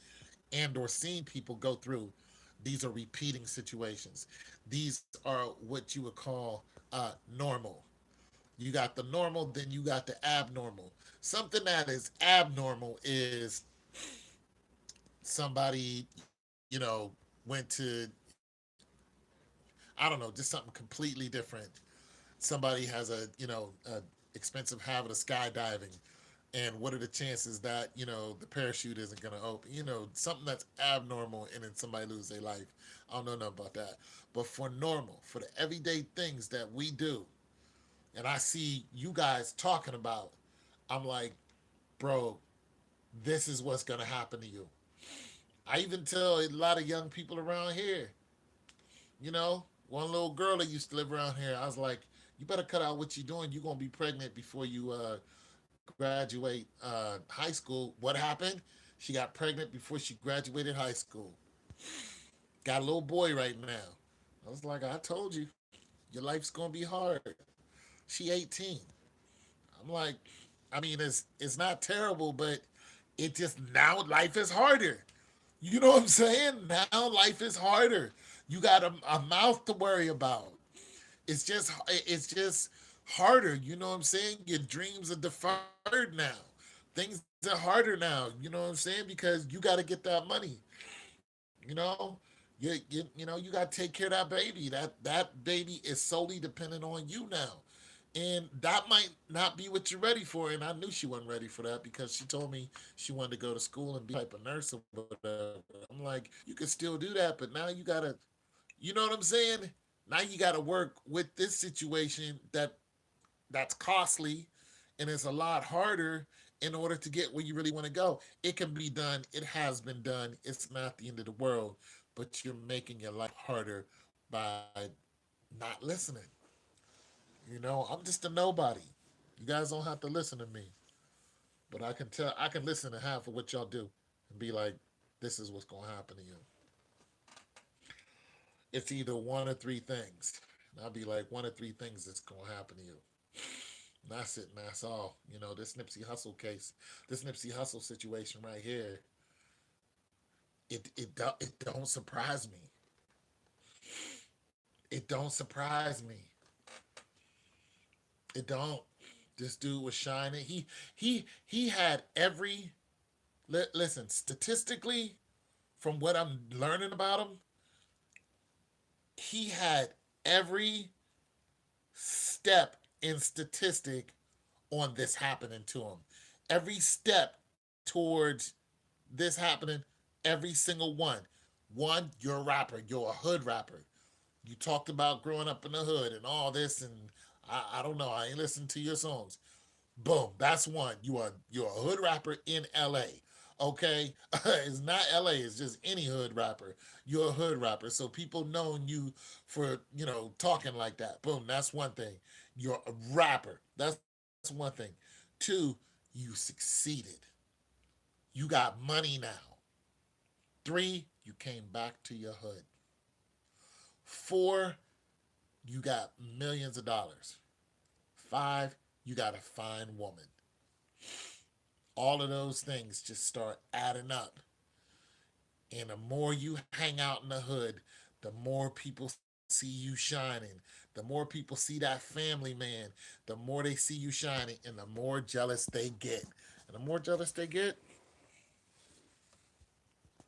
and or seen people go through, these are repeating situations. These are what you would call normal. You got the normal, then you got the abnormal. Something that is abnormal is somebody, went to, I don't know, just something completely different. Somebody has a expensive habit of skydiving, and what are the chances that the parachute isn't going to open? Something that's abnormal, and then somebody lose their life. I don't know nothing about that. But for normal, for the everyday things that we do, and I see you guys talking about, I'm like, bro, this is what's going to happen to you. I even tell a lot of young people around here, one little girl that used to live around here, I was like, you better cut out what you're doing. You're going to be pregnant before you graduate high school. What happened? She got pregnant before she graduated high school. Got a little boy right now. I was like, I told you, your life's going to be hard. She 18. I'm like, I mean, it's not terrible, but it just now life is harder. You know what I'm saying? Now life is harder. You got a mouth to worry about. It's just harder. You know what I'm saying? Your dreams are deferred now. Things are harder now. You know what I'm saying? Because you got to get that money. You know, you got to take care of that baby. That baby is solely dependent on you now, and that might not be what you're ready for. And I knew she wasn't ready for that because she told me she wanted to go to school and be some type of nurse or whatever. I'm like, you can still do that, but now you know what I'm saying? Now you got to work with this situation that's costly, and it's a lot harder in order to get where you really want to go. It can be done. It has been done. It's not the end of the world, but you're making your life harder by not listening. I'm just a nobody. You guys don't have to listen to me, but I can listen to half of what y'all do and be like, this is what's going to happen to you. It's either one or three things. And I'll be like, one or three things that's going to happen to you. And that's it, and that's all. This Nipsey Hustle case, this Nipsey Hustle situation right here, it don't surprise me. It don't surprise me. It don't. This dude was shining. He had every listen, statistically, from what I'm learning about him, he had every step in statistic on this happening to him. Every step towards this happening, every single one. One, you're a rapper. You're a hood rapper. You talked about growing up in the hood and all this, and I don't know. I ain't listened to your songs. Boom, that's one. You're a hood rapper in L.A. Okay, it's not L.A. It's just any hood rapper. You're a hood rapper, so people knowing you for talking like that. Boom, that's one thing. You're a rapper. That's one thing. Two, you succeeded. You got money now. Three, you came back to your hood. Four, you got millions of dollars. Five, you got a fine woman. all of those things just start adding up. And the more you hang out in the hood, the more people see you shining. The more people see that family man, the more they see you shining, and the more jealous they get. And the more jealous they get,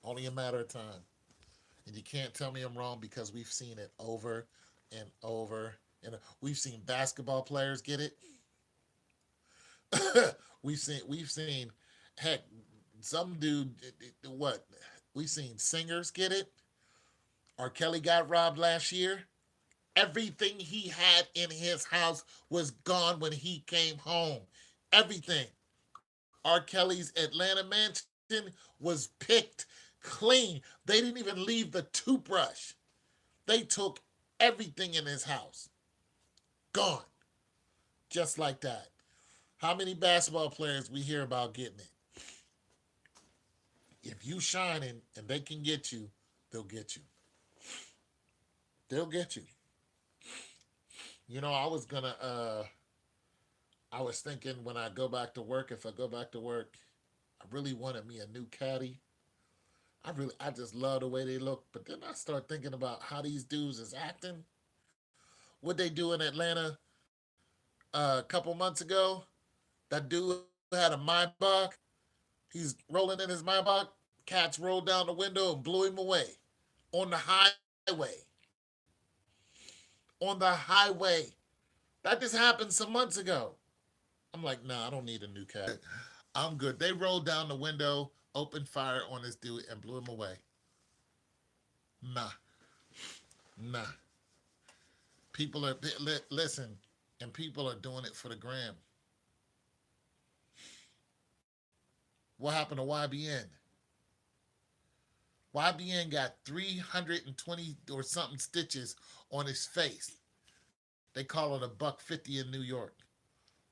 only a matter of time. And you can't tell me I'm wrong because we've seen it over and over. And we've seen basketball players get it. we've seen heck, some dude what? We've seen singers get it. R. Kelly got robbed last year. Everything he had in his house was gone when he came home. Everything. R. Kelly's Atlanta mansion was picked clean. They didn't even leave the toothbrush. They took everything in his house. Gone. Just like that. How many basketball players we hear about getting it? If you shining and they can get you, they'll get you. They'll get you. I was thinking when I go back to work, if I go back to work, I really wanted me a new caddy. I just love the way they look. But then I start thinking about how these dudes is acting. What they do in Atlanta a couple months ago. That dude had a Maybach. He's rolling in his Maybach. Cats rolled down the window and blew him away on the highway. On the highway. That just happened some months ago. I'm like, nah, I don't need a new cat. I'm good. They rolled down the window, opened fire on this dude, and blew him away. Nah, nah. People are listen, and people are doing it for the gram. What happened to YBN? YBN got 320 or something stitches on his face. They call it a buck 50 in New York.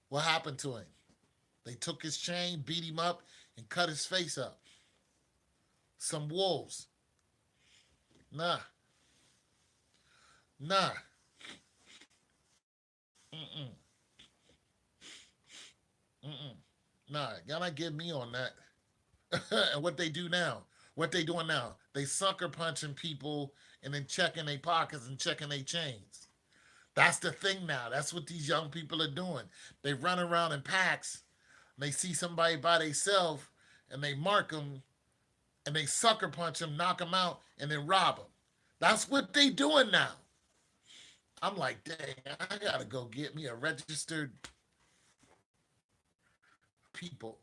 What happened to him? They took his chain, beat him up, and cut his face up. Some wolves. Nah, nah. Mm-mm, mm-mm. Nah, y'all not get me on that. And what they do now? What they doing now? They sucker punching people and then checking their pockets and checking their chains. That's the thing now. That's what these young people are doing. They run around in packs. And they see somebody by themselves and they mark them and they sucker punch them, knock them out, and then rob them. That's what they doing now. I'm like, dang, I gotta go get me a registered people.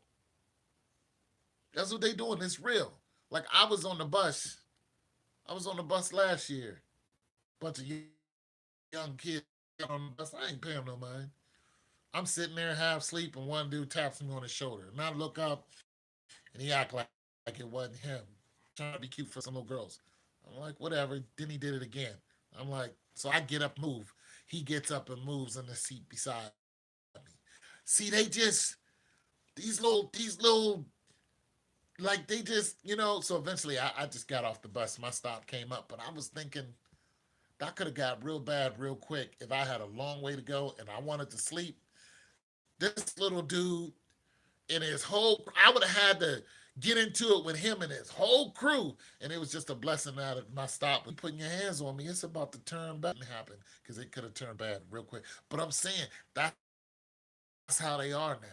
That's what they doing. It's real. Like I was on the bus last year. Bunch of young kids on the bus. I ain't paying no mind. I'm sitting there half asleep, and one dude taps me on the shoulder. And I look up, and he act like it wasn't him, trying to be cute for some little girls. I'm like, whatever. Then he did it again. I'm like, so I get up, move. He gets up and moves in the seat beside me. See, they just these little like they just So eventually, I just got off the bus. My stop came up, but I was thinking that could have got real bad real quick if I had a long way to go and I wanted to sleep. This little dude and his whole, I would have had to get into it with him and his whole crew. And it was just a blessing that my stop. When you putting your hands on me, it's about to turn bad and happen because it could have turned bad real quick. But I'm saying that's how they are now.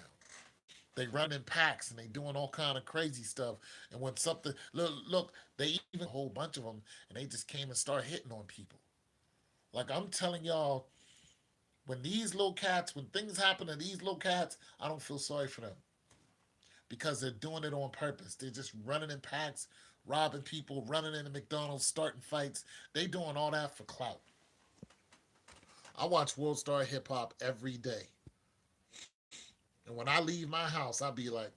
They run in packs and they doing all kind of crazy stuff. And when something look, they even a whole bunch of them and they just came and started hitting on people. Like I'm telling y'all, when these little cats, when things happen to these little cats, I don't feel sorry for them because they're doing it on purpose. They're just running in packs, robbing people, running into McDonald's, starting fights. They doing all that for clout. I watch World Star Hip Hop every day. And when I leave my house, I be like,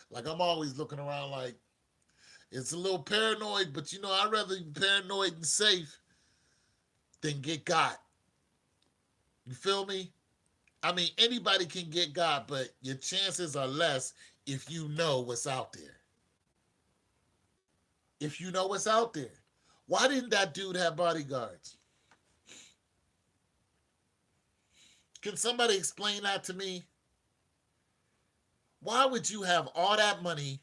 like I'm always looking around like it's a little paranoid, but I'd rather be paranoid and safe than get got. You feel me? I mean, anybody can get got, but your chances are less if you know what's out there. If you know what's out there. Why didn't that dude have bodyguards? Can somebody explain that to me? Why would you have all that money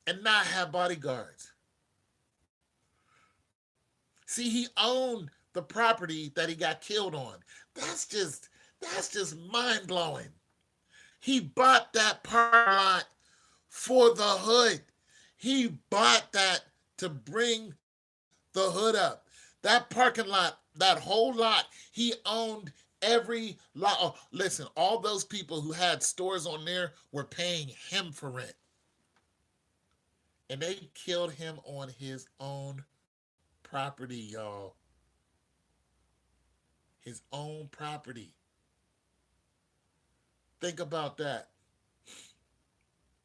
and not have bodyguards? See, he owned the property that he got killed on. That's just that's just mind blowing. He bought that parking lot for the hood. He bought that to bring the hood up. That parking lot, that whole lot, he owned every lot. Oh, listen, all those people who had stores on there were paying him for rent. And they killed him on his own property, y'all. His own property. Think about that.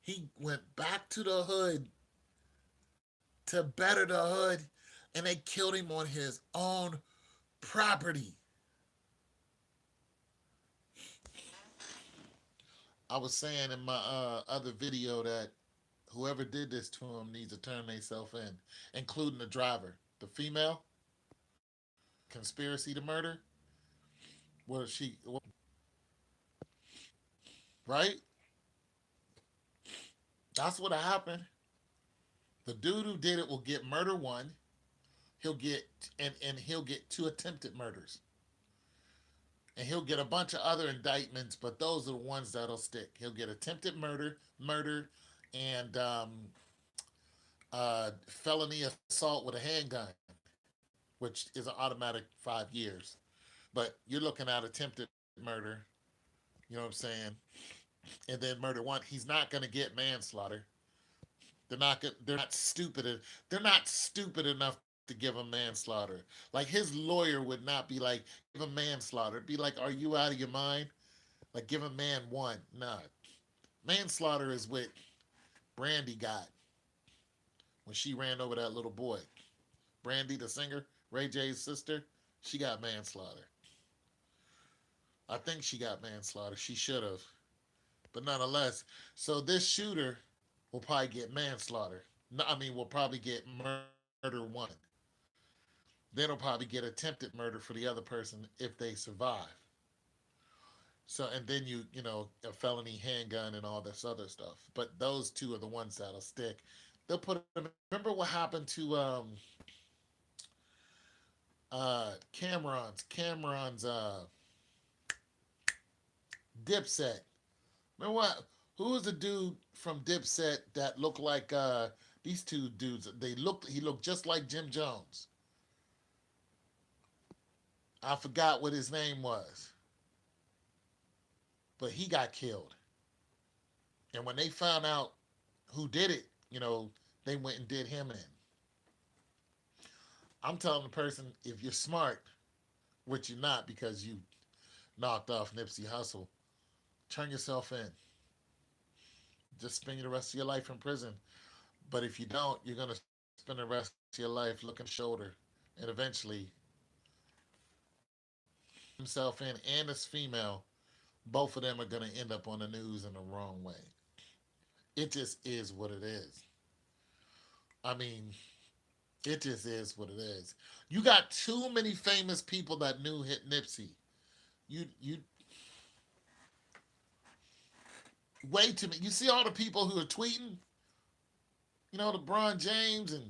He went back to the hood to better the hood, and they killed him on his own property. I was saying in my other video that whoever did this to him needs to turn themselves in, including the driver, the female conspiracy to murder. What she right? That's what happened. The dude who did it will get murder one. He'll get and he'll get two attempted murders, and he'll get a bunch of other indictments. But those are the ones that'll stick. He'll get attempted murder, and felony assault with a handgun, which is an automatic 5 years. But you're looking at attempted murder. You know what I'm saying? And then murder one. He's not going to get manslaughter. They're not. They're not stupid. They're not stupid enough to give him manslaughter. Like his lawyer would not be like, give him manslaughter. It'd be like, are you out of your mind? Like give him man one. Nah. Manslaughter is what Brandy got when she ran over that little boy. Brandy, the singer, Ray J's sister, she got manslaughter. I think she got manslaughter. She should have. But nonetheless, so this shooter will probably get manslaughter. No, I mean, will probably get murder one. Then he'll probably get attempted murder for the other person if they survive. So, and then a felony handgun and all this other stuff. But those two are the ones that'll stick. They'll put them. Remember what happened to Cameron's Dipset. Remember what? Who was the dude from Dipset that looked like these two dudes? He looked just like Jim Jones. I forgot what his name was, but he got killed. And when they found out who did it, they went and did him in. I'm telling the person, if you're smart, which you're not because you knocked off Nipsey Hussle, turn yourself in. Just spend the rest of your life in prison. But if you don't, you're going to spend the rest of your life looking shoulder. And eventually, himself in and this female, both of them are going to end up on the news in the wrong way. It just is what it is. I mean, it just is what it is. You got too many famous people that knew hit Nipsey. You way too many. You see all the people who are tweeting, LeBron James and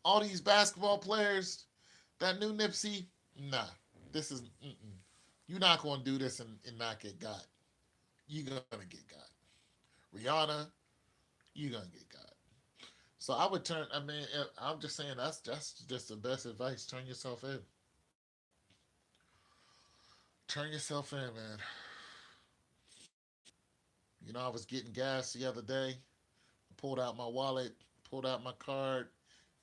all these basketball players that knew Nipsey. Nah, this is. You're not going to do this and not get got. You're going to get got. Rihanna, you're going to get got. So I would turn. I mean, I'm just saying that's just the best advice. Turn yourself in. Turn yourself in, man. I was getting gas the other day. I pulled out my wallet, pulled out my card,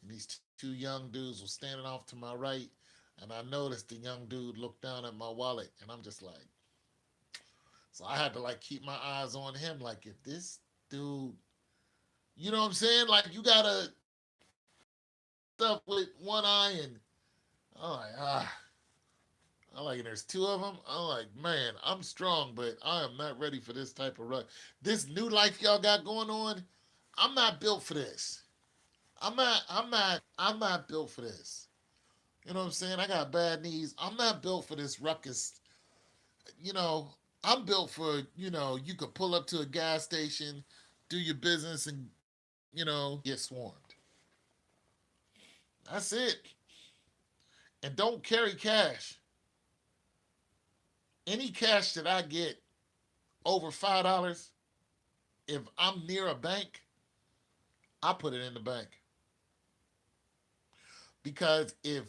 and these two young dudes were standing off to my right. And I noticed the young dude looked down at my wallet, and I'm just like, so I had to like keep my eyes on him. Like, if this dude, you know what I'm saying? Like, you gotta stuff with one eye, and I'm like, I like, and there's two of them. I'm like, man, I'm strong, but I am not ready for this type of run. This new life y'all got going on, I'm not built for this. I'm not built for this. You know what I'm saying? I got bad knees. I'm not built for this ruckus. You know, I'm built for, you could pull up to a gas station, do your business, and, get swarmed. That's it. And don't carry cash. Any cash that I get over $5, if I'm near a bank, I put it in the bank. Because if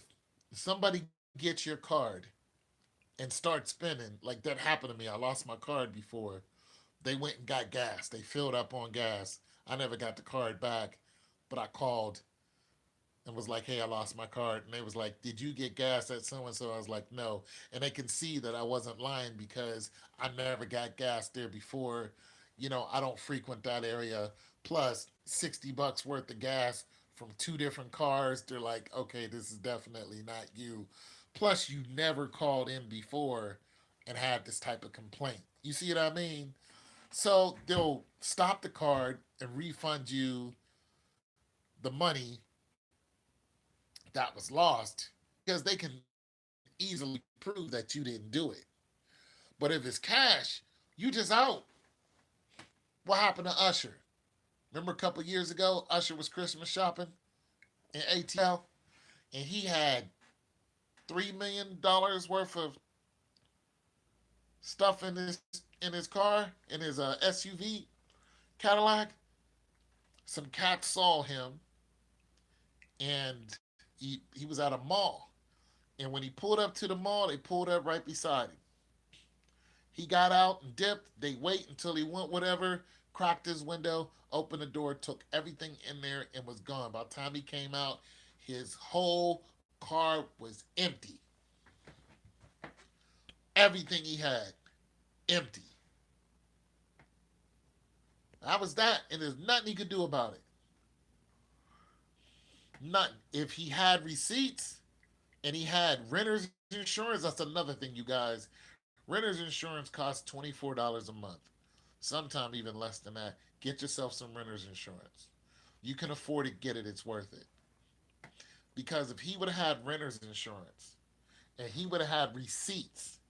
somebody gets your card and starts spending, like that happened to me, I lost my card before. They went and got gas. They filled up on gas. I never got the card back, but I called and was like, "Hey, I lost my card." And they was like, "Did you get gas at so and so?" I was like, "No." And they can see that I wasn't lying because I never got gas there before. I don't frequent that area. Plus, $60 worth of gas from two different cars. They're like, "Okay, this is definitely not you." Plus, you never called in before and had this type of complaint. You see what I mean? So they'll stop the card and refund you the money that was lost because they can easily prove that you didn't do it. But if it's cash, you just out. What happened to Usher? Remember a couple years ago, Usher was Christmas shopping in ATL, and he had $3 million worth of stuff in his car, in his SUV Cadillac. Some cats saw him, and he was at a mall. And when he pulled up to the mall, they pulled up right beside him. He got out and dipped. They wait until he went whatever, cracked his window, opened the door, took everything in there, and was gone. By the time he came out, his whole car was empty. Everything he had, empty. That was that, and there's nothing he could do about it. Nothing. If he had receipts and he had renter's insurance, that's another thing, you guys. Renter's insurance costs $24 a month. Sometime even less than that. Get yourself some renter's insurance. You can afford it, get it, it's worth it. Because if he would have had renter's insurance and he would have had receipts,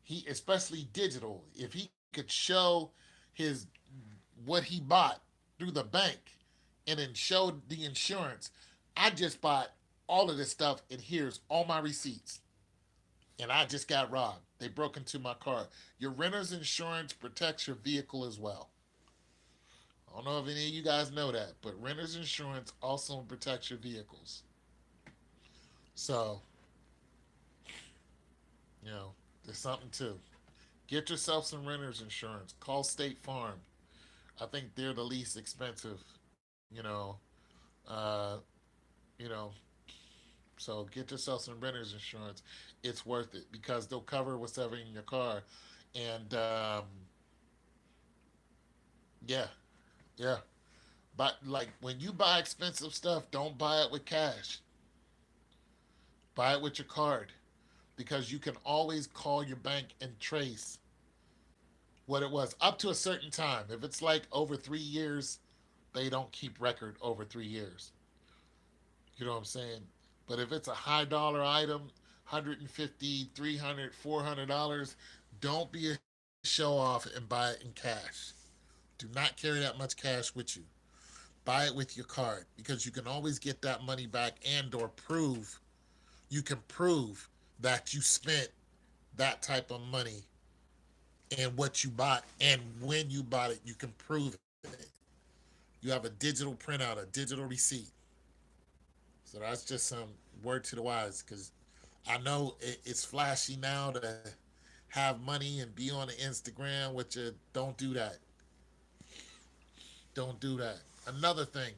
he especially digital, if he could show his what he bought through the bank and then showed the insurance, I just bought all of this stuff and here's all my receipts. And I just got robbed. They broke into my car. Your renter's insurance protects your vehicle as well. I don't know if any of you guys know that, but renter's insurance also protects your vehicles. So, there's something too. Get yourself some renter's insurance. Call State Farm. I think they're the least expensive. You know, uh, you know. So get yourself some renter's insurance. It's worth it because they'll cover whatever in your car. And yeah, yeah. But like when you buy expensive stuff, don't buy it with cash. Buy it with your card because you can always call your bank and trace what it was up to a certain time. If it's like over 3 years, they don't keep record over 3 years. You know what I'm saying? But if it's a high dollar item, 150, 300, $400, don't be a show off and buy it in cash. Do not carry that much cash with you. Buy it with your card because you can always get that money back and or prove you can prove that you spent that type of money and what you bought and when you bought it, you can prove it. You have a digital printout, a digital receipt. So that's just some word to the wise because I know it's flashy now to have money and be on the Instagram, which don't do that. Don't do that. Another thing,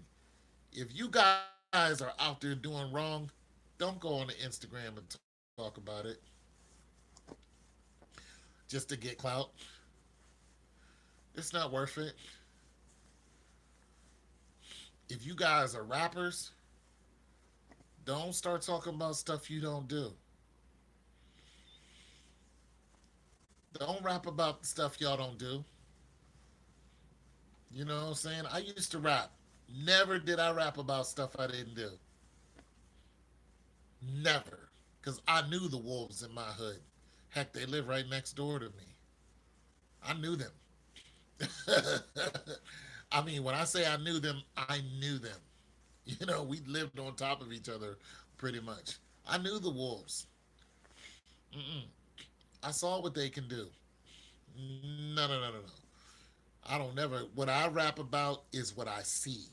if you guys are out there doing wrong, don't go on the Instagram and talk about it just to get clout. It's not worth it. If you guys are rappers, don't start talking about stuff you don't do. Don't rap about the stuff y'all don't do. You know what I'm saying? I used to rap. Never did I rap about stuff I didn't do. Never. Because I knew the wolves in my hood. Heck, they live right next door to me. I knew them. I mean, when I say I knew them, I knew them. You know, we lived on top of each other pretty much. I knew the wolves. Mm-mm. I saw what they can do. No, no, no, no, no. I don't never. What I rap about is what I see.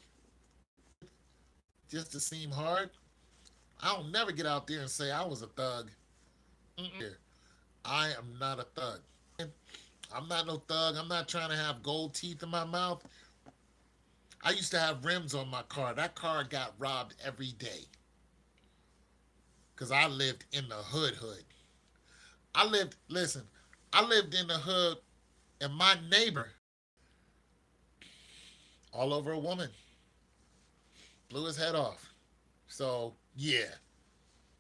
Just to seem hard, I don't never get out there and say I was a thug. I am not a thug. I'm not no thug. I'm not trying to have gold teeth in my mouth. I used to have rims on my car. That car got robbed every day because I lived in the hood. Listen, I lived in the hood and my neighbor, all over a woman, blew his head off. So, yeah.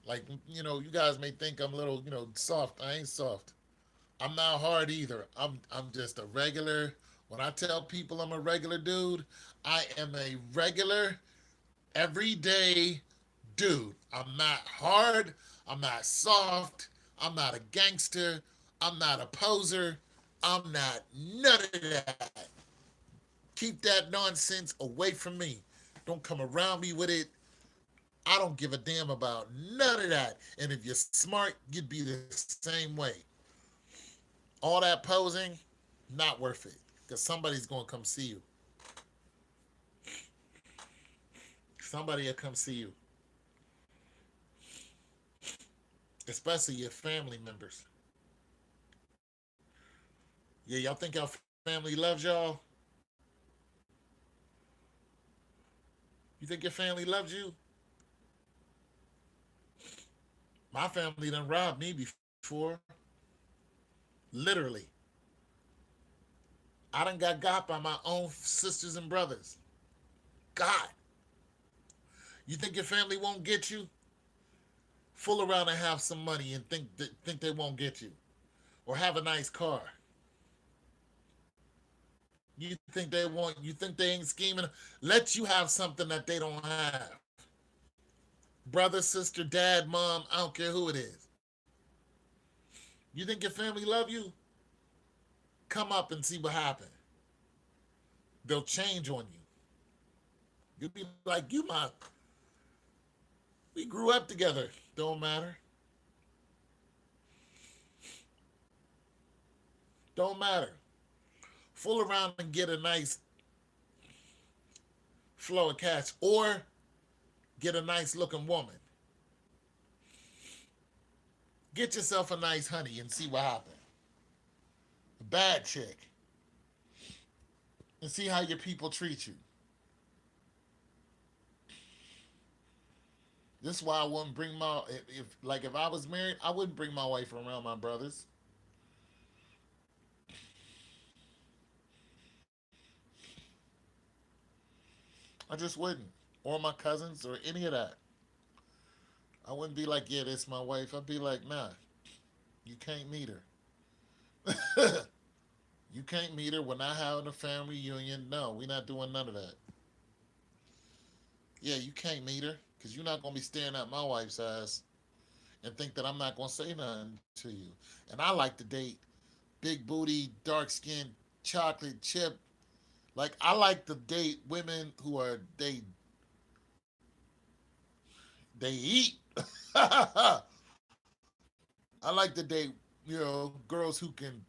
Like, you guys may think I'm a little, soft. I ain't soft. I'm not hard either. I'm just a regular. When I tell people I'm a regular dude, I am a regular, everyday dude. I'm not hard. I'm not soft. I'm not a gangster. I'm not a poser. I'm not none of that. Keep that nonsense away from me. Don't come around me with it. I don't give a damn about none of that. And if you're smart, you'd be the same way. All that posing, not worth it. Because somebody's going to come see you. Somebody will come see you. Especially your family members. Yeah, y'all think your family loves y'all? You think your family loves you? My family done robbed me before. Literally. I done got by my own sisters and brothers. God. You think your family won't get you? Fool around and have some money and think they won't get you. Or have a nice car. You think they ain't scheming? Let you have something that they don't have. Brother, sister, dad, mom, I don't care who it is. You think your family love you? Come up and see what happened. They'll change on you. You'll be like, we grew up together. Don't matter. Don't matter. Fool around and get a nice flow of cash or get a nice looking woman. Get yourself a nice honey and see what happens. A bad chick. And see how your people treat you. This is why I wouldn't bring my if I was married, I wouldn't bring my wife around my brothers. I just wouldn't. Or my cousins or any of that. I wouldn't be like, yeah, this my wife. I'd be like, nah, you can't meet her. You can't meet her. We're not having a family reunion. No, we're not doing none of that. Yeah, you can't meet her because you're not gonna be staring at my wife's ass and think that I'm not gonna say nothing to you. And I like to date big booty, dark skinned, chocolate chip. Like I like to date women who are they eat. I like to date girls who can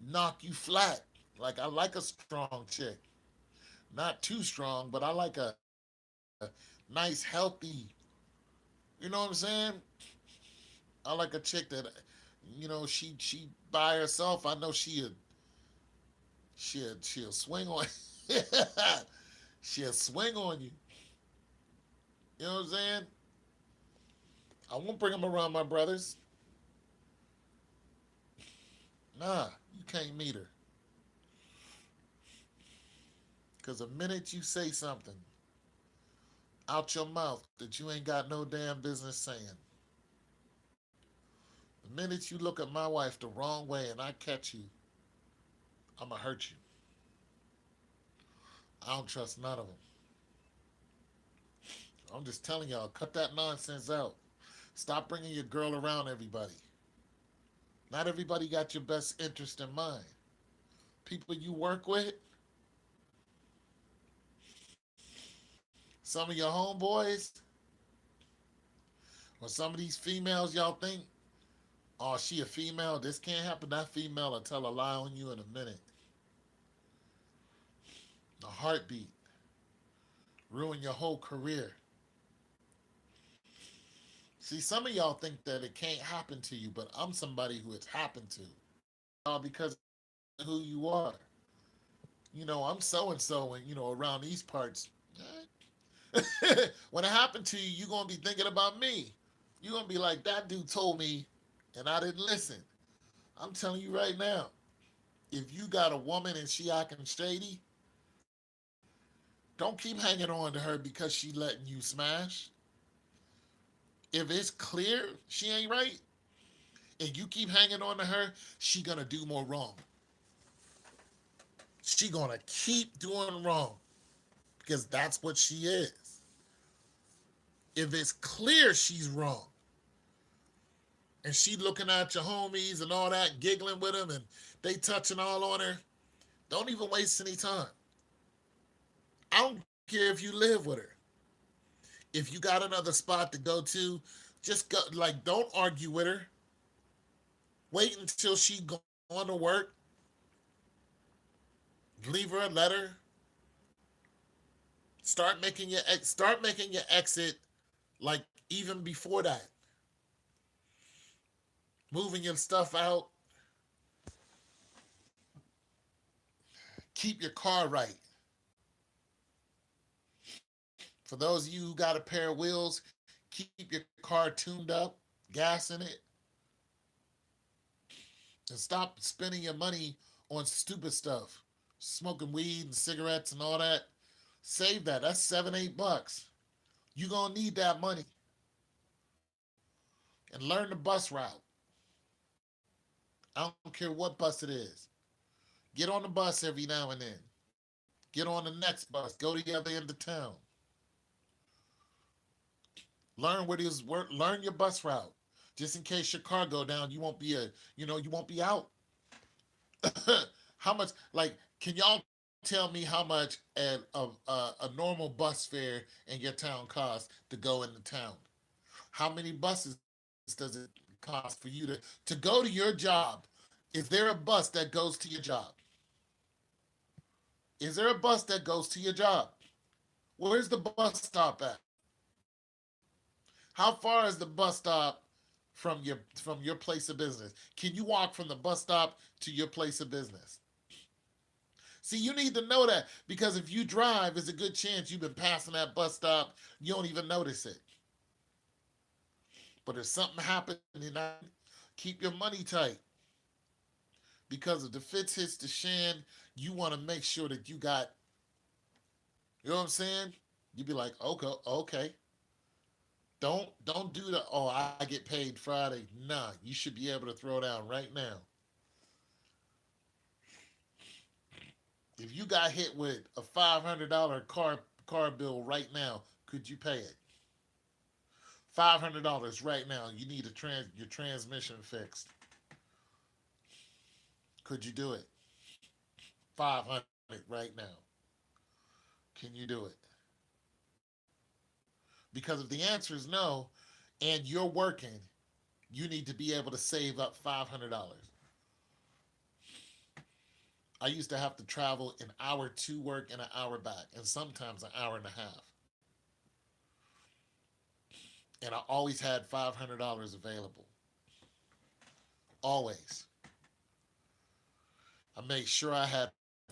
knock you flat. Like I like a strong chick, not too strong, but I like a nice healthy. You know what I'm saying? I like a chick that she by herself. I know she'll swing on. She'll swing on you. You know what I'm saying? I won't bring them around my brothers. Nah, you can't meet her. Because the minute you say something out your mouth that you ain't got no damn business saying, the minute you look at my wife the wrong way and I catch you, I'm going to hurt you. I don't trust none of them. I'm just telling y'all, cut that nonsense out. Stop bringing your girl around everybody. Not everybody got your best interest in mind. People you work with, some of your homeboys, or some of these females y'all think, oh, she a female, this can't happen. That female will tell a lie on you in a minute. A heartbeat, ruin your whole career. See, some of y'all think that it can't happen to you, but I'm somebody who it's happened to. All because of who you are. I'm so and so, and around these parts. When it happened to you, you're gonna be thinking about me. You're gonna be like, that dude told me, and I didn't listen. I'm telling you right now, if you got a woman and she acting shady, don't keep hanging on to her because she letting you smash. If it's clear she ain't right, and you keep hanging on to her, she gonna do more wrong. She gonna keep doing wrong because that's what she is. If it's clear she's wrong, and she looking at your homies and all that, giggling with them, and they touching all on her, don't even waste any time. I don't care if you live with her. If you got another spot to go to, just go. Like, don't argue with her. Wait until she going to work. Leave her a letter. Start making your exit like even before that. Moving your stuff out. Keep your car right. For those of you who got a pair of wheels, keep your car tuned up, gas in it, and stop spending your money on stupid stuff. Smoking weed and cigarettes and all that. Save that. That's 7, $8. You're gonna need that money. And learn the bus route. I don't care what bus it is. Get on the bus every now and then. Get on the next bus. Go to the other end of town. Learn what is work. Learn your bus route, just in case your car go down. You won't be out. How much? Like, can y'all tell me how much a normal bus fare in your town costs to go into town? How many buses does it cost for you to go to your job? Is there a bus that goes to your job? Is there a bus that goes to your job? Where's the bus stop at? How far is the bus stop from your place of business? Can you walk from the bus stop to your place of business? See, you need to know that because if you drive, there's a good chance you've been passing that bus stop, you don't even notice it. But if something happened and keep your money tight. Because if the fits hits the shan, you want to make sure that you got, you know what I'm saying? You be like, okay, okay. Don't do the, oh, I get paid Friday. Nah, you should be able to throw down right now. If you got hit with a $500 car bill right now, could you pay it? $500 right now. You need your transmission fixed. Could you do it? 500 right now. Can you do it? Because if the answer is no, and you're working, you need to be able to save up $500. I used to have to travel an hour to work and an hour back, and sometimes an hour and a half. And I always had $500 available. Always. I made sure I had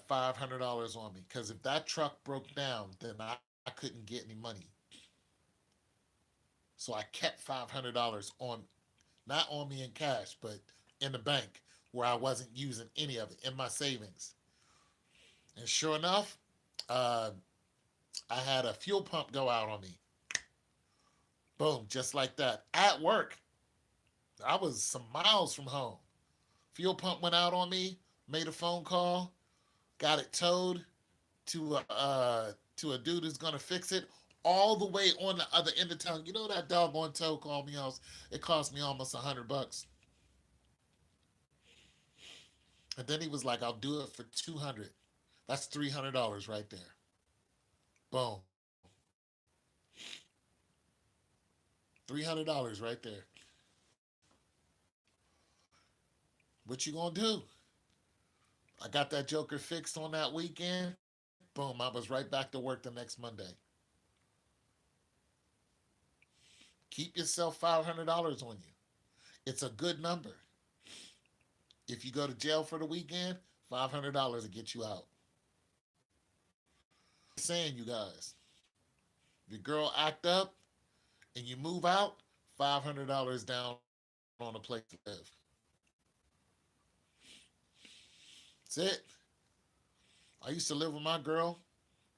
$500 on me because if that truck broke down, then I couldn't get any money. So I kept $500 on, not on me in cash, but in the bank where I wasn't using any of it in my savings. And sure enough, uh, I had a fuel pump go out on me. Boom, just like that. At work, I was some miles from home. Fuel pump went out on me. Made a phone call. Got it towed to a dude who's gonna fix it. All the way on the other end of town. You know that doggone tow called me out. It cost me almost $100. And then he was like, I'll do it for 200. That's $300 right there. Boom. $300 right there. What you gonna do? I got that Joker fixed on that weekend. Boom, I was right back to work the next Monday. Keep yourself $500 on you. It's a good number. If you go to jail for the weekend, $500 will get you out. Saying, you guys, if your girl act up and you move out, $500 down on a place to live. That's it. I used to live with my girl,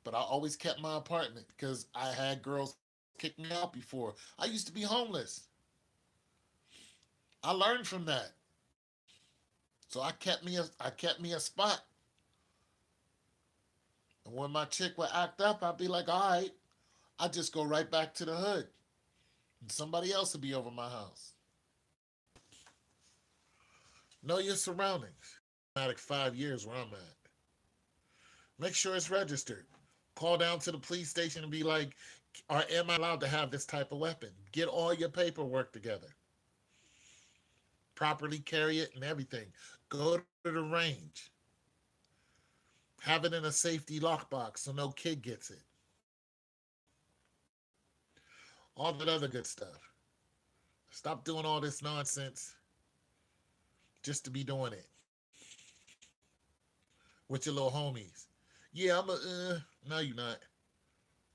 but I always kept my apartment because I had girls kick me out before. I used to be homeless. I learned from that. So I kept me a spot. And when my chick would act up, I'd be like, all right, I just go right back to the hood. And somebody else would be over my house. Know your surroundings. 5 years where I'm at. Make sure it's registered. Call down to the police station and be like, or am I allowed to have this type of weapon? Get all your paperwork together. Properly carry it and everything. Go to the range. Have it in a safety lockbox so no kid gets it. All that other good stuff. Stop doing all this nonsense just to be doing it with your little homies. Yeah, no, you're not.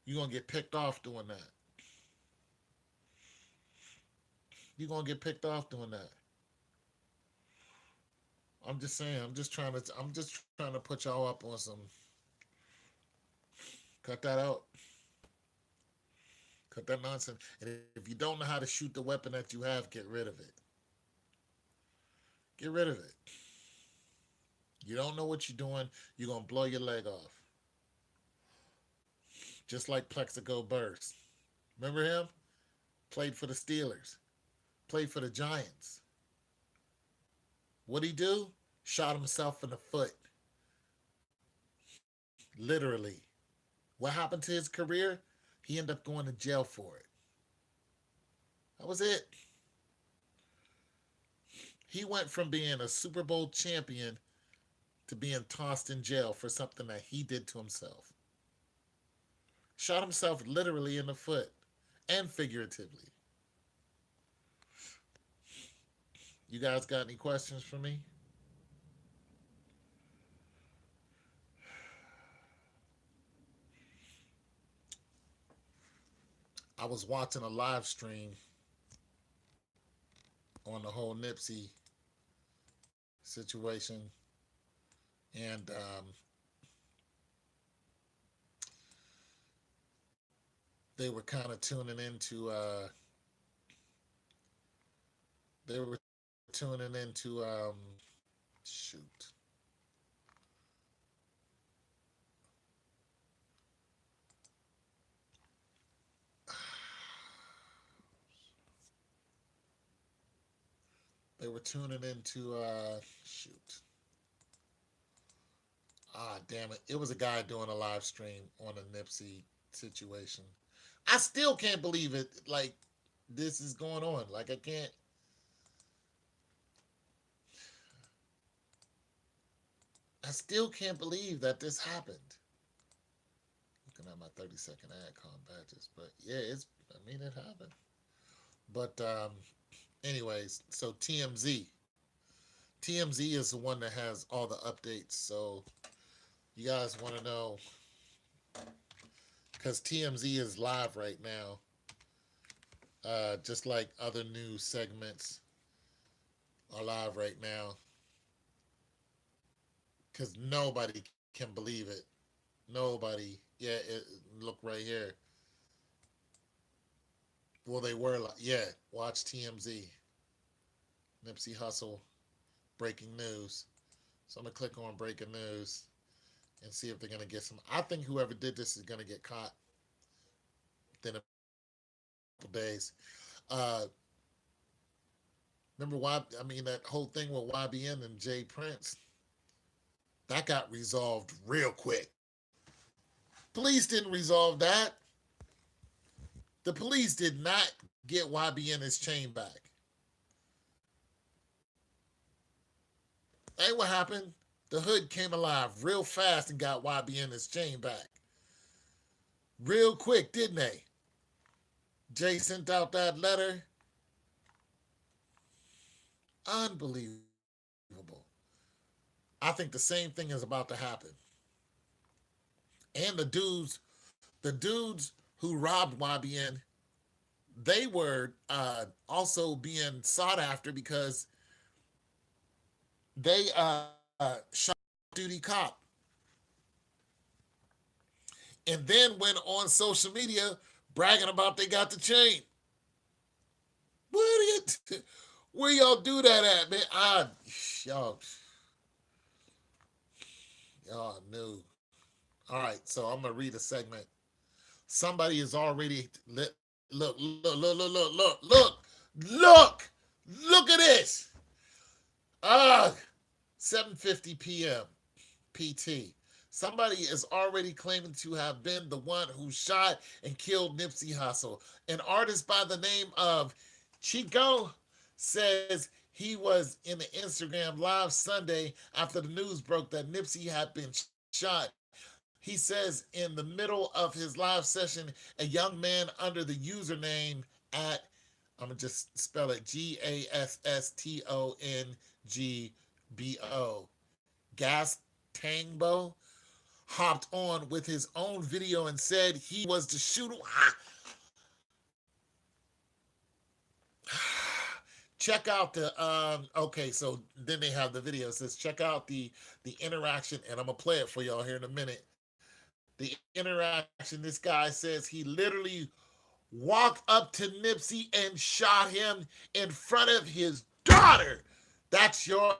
You're gonna get picked off doing that. You're gonna get picked off doing that. I'm just saying. I'm just trying to put y'all up on some. Cut that out. Cut that nonsense. And if you don't know how to shoot the weapon that you have, get rid of it. Get rid of it. You don't know what you're doing. You're gonna blow your leg off. Just like Plexico Burst. Remember him? Played for the Steelers. Played for the Giants. What'd he do? Shot himself in the foot. Literally. What happened to his career? He ended up going to jail for it. That was it. He went from being a Super Bowl champion to being tossed in jail for something that he did to himself. Shot himself literally in the foot and figuratively. You guys got any questions for me? I was watching a live stream on the whole Nipsey situation, and they were kind of tuning into they were tuning into shoot. They were tuning into shoot. Damn it. It was a guy doing a live stream on a Nipsey situation. I still can't believe it. Like, this is going on. Like, I can't. I still can't believe that this happened. Looking at my 30-second ad con badges. But yeah, I mean, it happened. But, anyways, so TMZ. TMZ is the one that has all the updates. So, you guys want to know, because TMZ is live right now, just like other news segments are live right now, because nobody can believe it. Nobody. Yeah, look right here. Well, they were like, yeah. Watch TMZ, Nipsey Hussle, breaking news. So I'm gonna click on breaking news and see if they're gonna get some. I think whoever did this is gonna get caught within a couple days. Uh, Remember why? I mean, that whole thing with YBN and Jay Prince. That got resolved real quick. Police didn't resolve that. The police did not get YBN his chain back. Hey, what happened? The hood came alive real fast and got YBN his chain back. Real quick, didn't they? Jay sent out that letter. Unbelievable. I think the same thing is about to happen. And the dudes who robbed YBN, they were also being sought after because they shot duty cop and then went on social media bragging about they got the chain. Where do you, where y'all do that at, man? Y'all, y'all knew. All right, so I'm gonna read a segment. Somebody is already look at this. Ah, 7:50 p.m. PT. Somebody is already claiming to have been the one who shot and killed Nipsey Hussle. An artist by the name of Chico says he was in the Instagram live Sunday after the news broke that Nipsey had been shot. He says in the middle of his live session, a young man under the username at, I'm going to just spell it GASSTONGBO, Gas Tangbo, hopped on with his own video and said he was the shooter. Check out the okay, so then they have the video. It says check out the interaction, and I'm gonna play it for y'all here in a minute. The interaction, this guy says he literally walked up to Nipsey and shot him in front of his daughter. That's your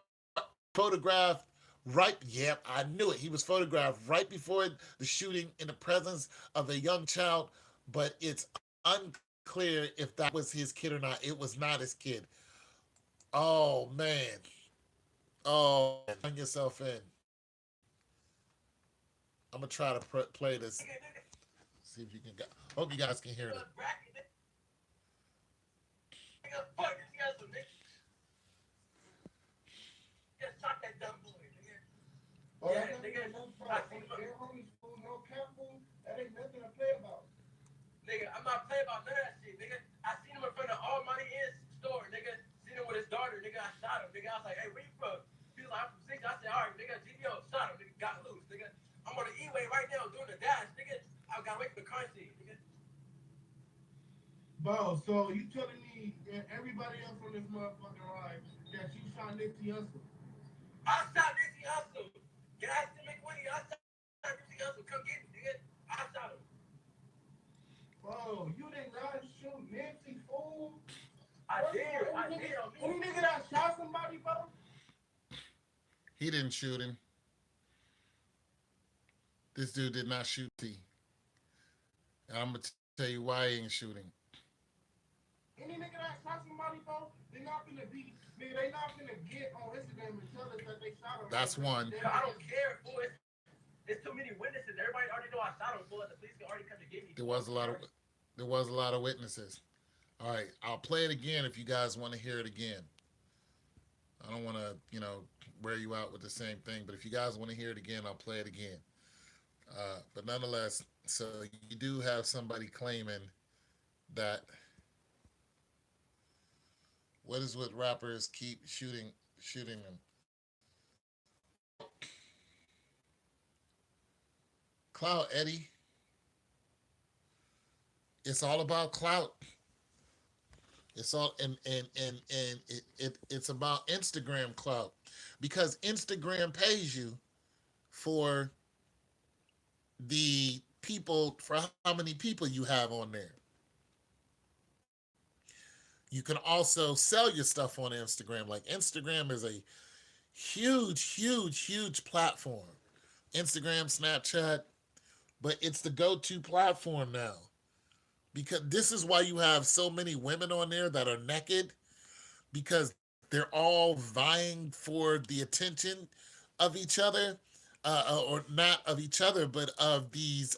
photograph. Right, yep, I knew it. He was photographed right before the shooting in the presence of a young child, but it's unclear if that was his kid or not. It was not his kid. Oh man. Oh, turn yourself in. I'm gonna try to play this. See if you can. Hope you guys can hear it. Oh, yeah, nigga. No cap, that ain't nothing to play about. Nigga, I'm not playing about none of that shit, nigga. I seen him in front of Almighty Inns store, nigga. Seen him with his daughter, nigga. I shot him, nigga. I was like, hey, where you from? He was like, I'm from 6. I said, all right, nigga, GDO, shot him, nigga. Got loose, nigga. I'm on the E-way right now doing the dash, nigga. I got away from the car scene, nigga. Bro, so you telling me that everybody else on this motherfucking ride that you shot Nipsey Hussle? I shot Nipsey Hussle. Gas to make money. I shot Nipsey Hussle. Come get me, nigga. I shot him. Bro, you did not shoot Nipsey, fool. I did. Any nigga that shot somebody, bro? He didn't shoot him. This dude did not shoot T. And I'm gonna tell you why he ain't shooting. Any nigga that shot somebody, bro, they not gonna be, nigga, they not gonna get on Instagram and tell us that they shot him. That's one. I don't care, fool. It's too many witnesses. Everybody already know I shot him, fool. The police can already come to get me. There was a lot of witnesses. All right, I'll play it again if you guys want to hear it again. I don't want to, wear you out with the same thing, but if you guys want to hear it again, I'll play it again. But nonetheless, so you do have somebody claiming that what is with rappers keep shooting them. Clout, Eddie. It's all about clout. It's all it's about Instagram clout because Instagram pays you for the people, for how many people you have on there. You can also sell your stuff on Instagram. Like Instagram is a huge platform. Instagram, Snapchat, but it's the go-to platform now. Because this is why you have so many women on there that are naked, because they're all vying for the attention of each other. or not of each other, but of these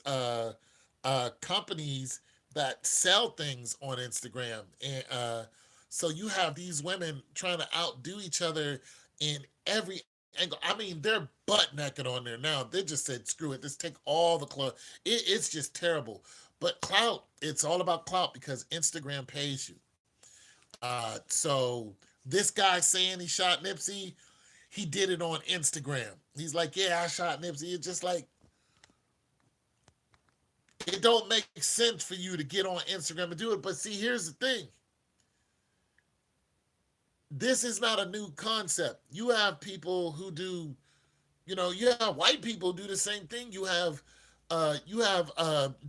companies that sell things on Instagram. And so you have these women trying to outdo each other in every angle. I mean, they're butt naked on there now. They just said, screw it, just take all the clothes. It's just terrible. But clout, it's all about clout because Instagram pays you. So this guy saying he shot Nipsey, he did it on Instagram. He's like, yeah, I shot Nipsey. It's just like, it don't make sense for you to get on Instagram and do it. But see, here's the thing. This is not a new concept. You have people who do, you have white people do the same thing. You have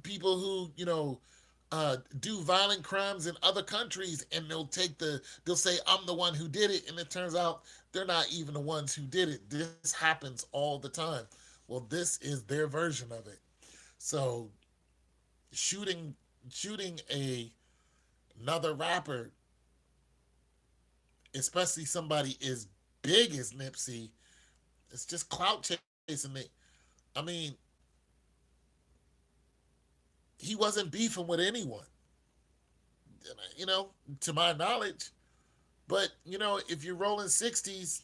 people who, do violent crimes in other countries, and they'll say I'm the one who did it, and it turns out they're not even the ones who did it. This happens all the time. Well, this is their version of it. So shooting shooting another rapper, especially somebody as big as Nipsey, it's just clout chasing me. I mean, he wasn't beefing with anyone, you know, to my knowledge. But if you're rolling 60s,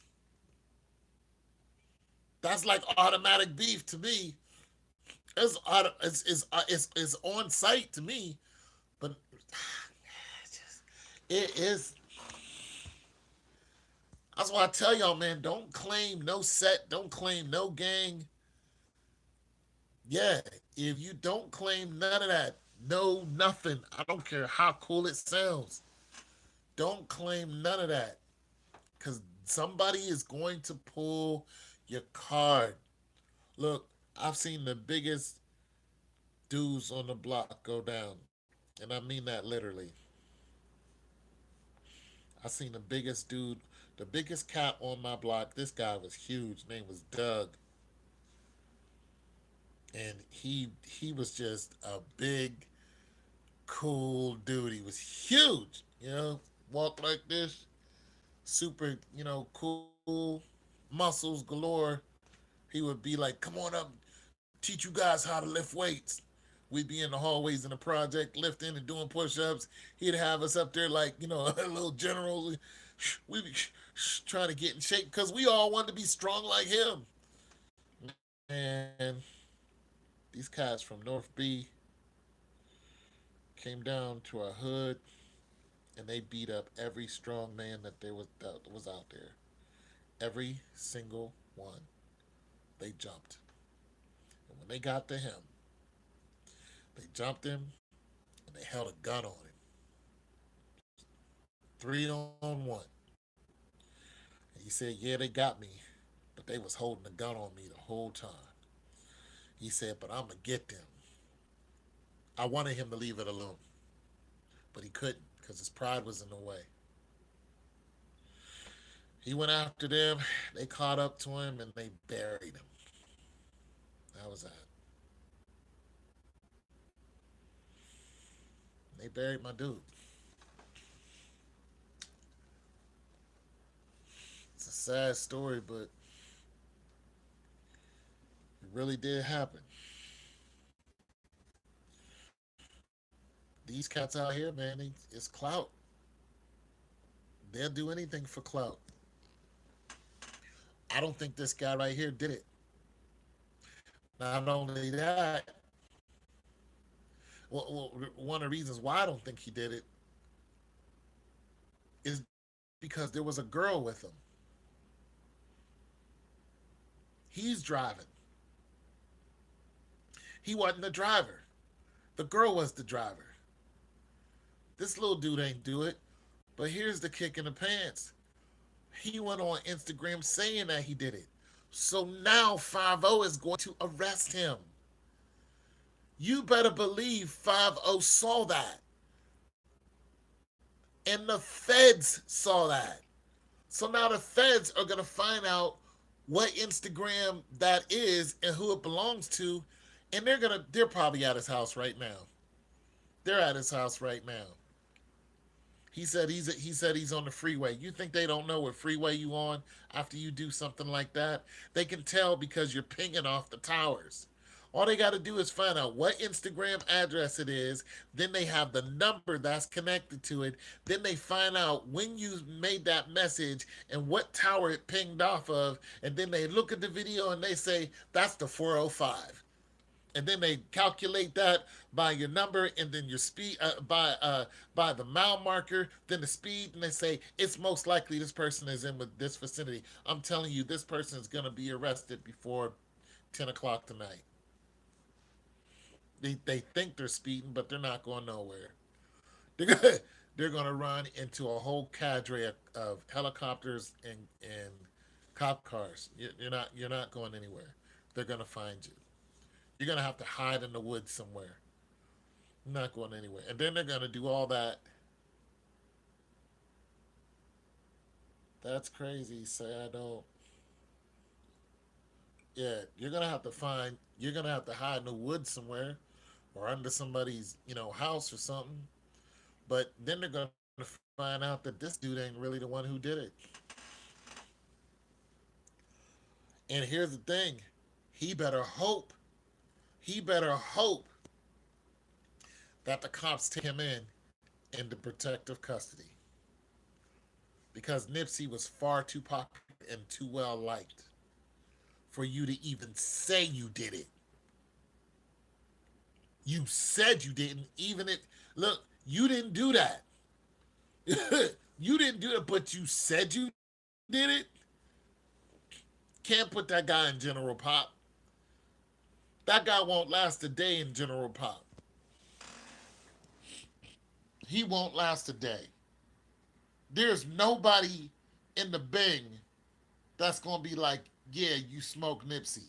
that's like automatic beef to me. It's on site to me, but it is. That's why I tell y'all, man, don't claim no set, don't claim no gang. Yeah, if you don't claim none of that, no nothing. I don't care how cool it sounds. Don't claim none of that, because somebody is going to pull your card. Look, I've seen the biggest dudes on the block go down, and I mean that literally. I seen the biggest cat on my block. This guy was huge. Name was Doug, and he was just a big, cool dude. He was huge. Walk like this, super, cool, muscles galore. He would be like, "Come on up, teach you guys how to lift weights." We'd be in the hallways in the project lifting and doing push-ups. He'd have us up there like, little generals. We'd be trying to get in shape because we all wanted to be strong like him. And these cats from North B came down to our hood, and they beat up every strong man that was out there. Every single one. They jumped. And when they got to him, they jumped him and they held a gun on him. 3-on-1. And he said, yeah, they got me, but they was holding a gun on me the whole time. He said, but I'm going to get them. I wanted him to leave it alone, but he couldn't because his pride was in the way. He went after them. They caught up to him and they buried him. That was that. They buried my dude. It's a sad story, but it really did happen. These cats out here, man, it's clout. They'll do anything for clout. I don't think this guy right here did it. Not only that, one of the reasons why I don't think he did it is because there was a girl with him. He's driving. He wasn't the driver. The girl was the driver. This little dude ain't do it. But here's the kick in the pants. He went on Instagram saying that he did it. So now 50 is going to arrest him. You better believe 50 saw that. And the feds saw that. So now the feds are going to find out what Instagram that is and who it belongs to. And they're probably at his house right now. They're at his house right now. He said he's on the freeway. You think they don't know what freeway you on after you do something like that? They can tell because you're pinging off the towers. All they got to do is find out what Instagram address it is. Then they have the number that's connected to it. Then they find out when you made that message and what tower it pinged off of. And then they look at the video and they say, that's the 405, and then they calculate that by your number and then your speed by the mile marker, then the speed, and they say it's most likely this person is in with this vicinity. I'm telling you, this person is going to be arrested before 10 o'clock tonight. They think they're speeding, but they're not going nowhere. They're going to run into a whole cadre of helicopters and cop cars. You're not going anywhere. They're going to find you. You're gonna have to hide in the woods somewhere. You're not going anywhere. And then they're gonna do all that. That's crazy. Say I don't. Yeah, you're gonna have to find. You're gonna have to hide in the woods somewhere, or under somebody's house or something. But then they're gonna find out that this dude ain't really the one who did it. And here's the thing: he better hope. He better hope that the cops take him in into protective custody because Nipsey was far too popular and too well liked for you to even say you did it. You said you didn't. Even it. Look, you didn't do that. You didn't do it, but you said you did it. Can't put that guy in General Pop. That guy won't last a day in General Pop. He won't last a day. There's nobody in the Bing that's gonna be like, yeah, you smoke Nipsey.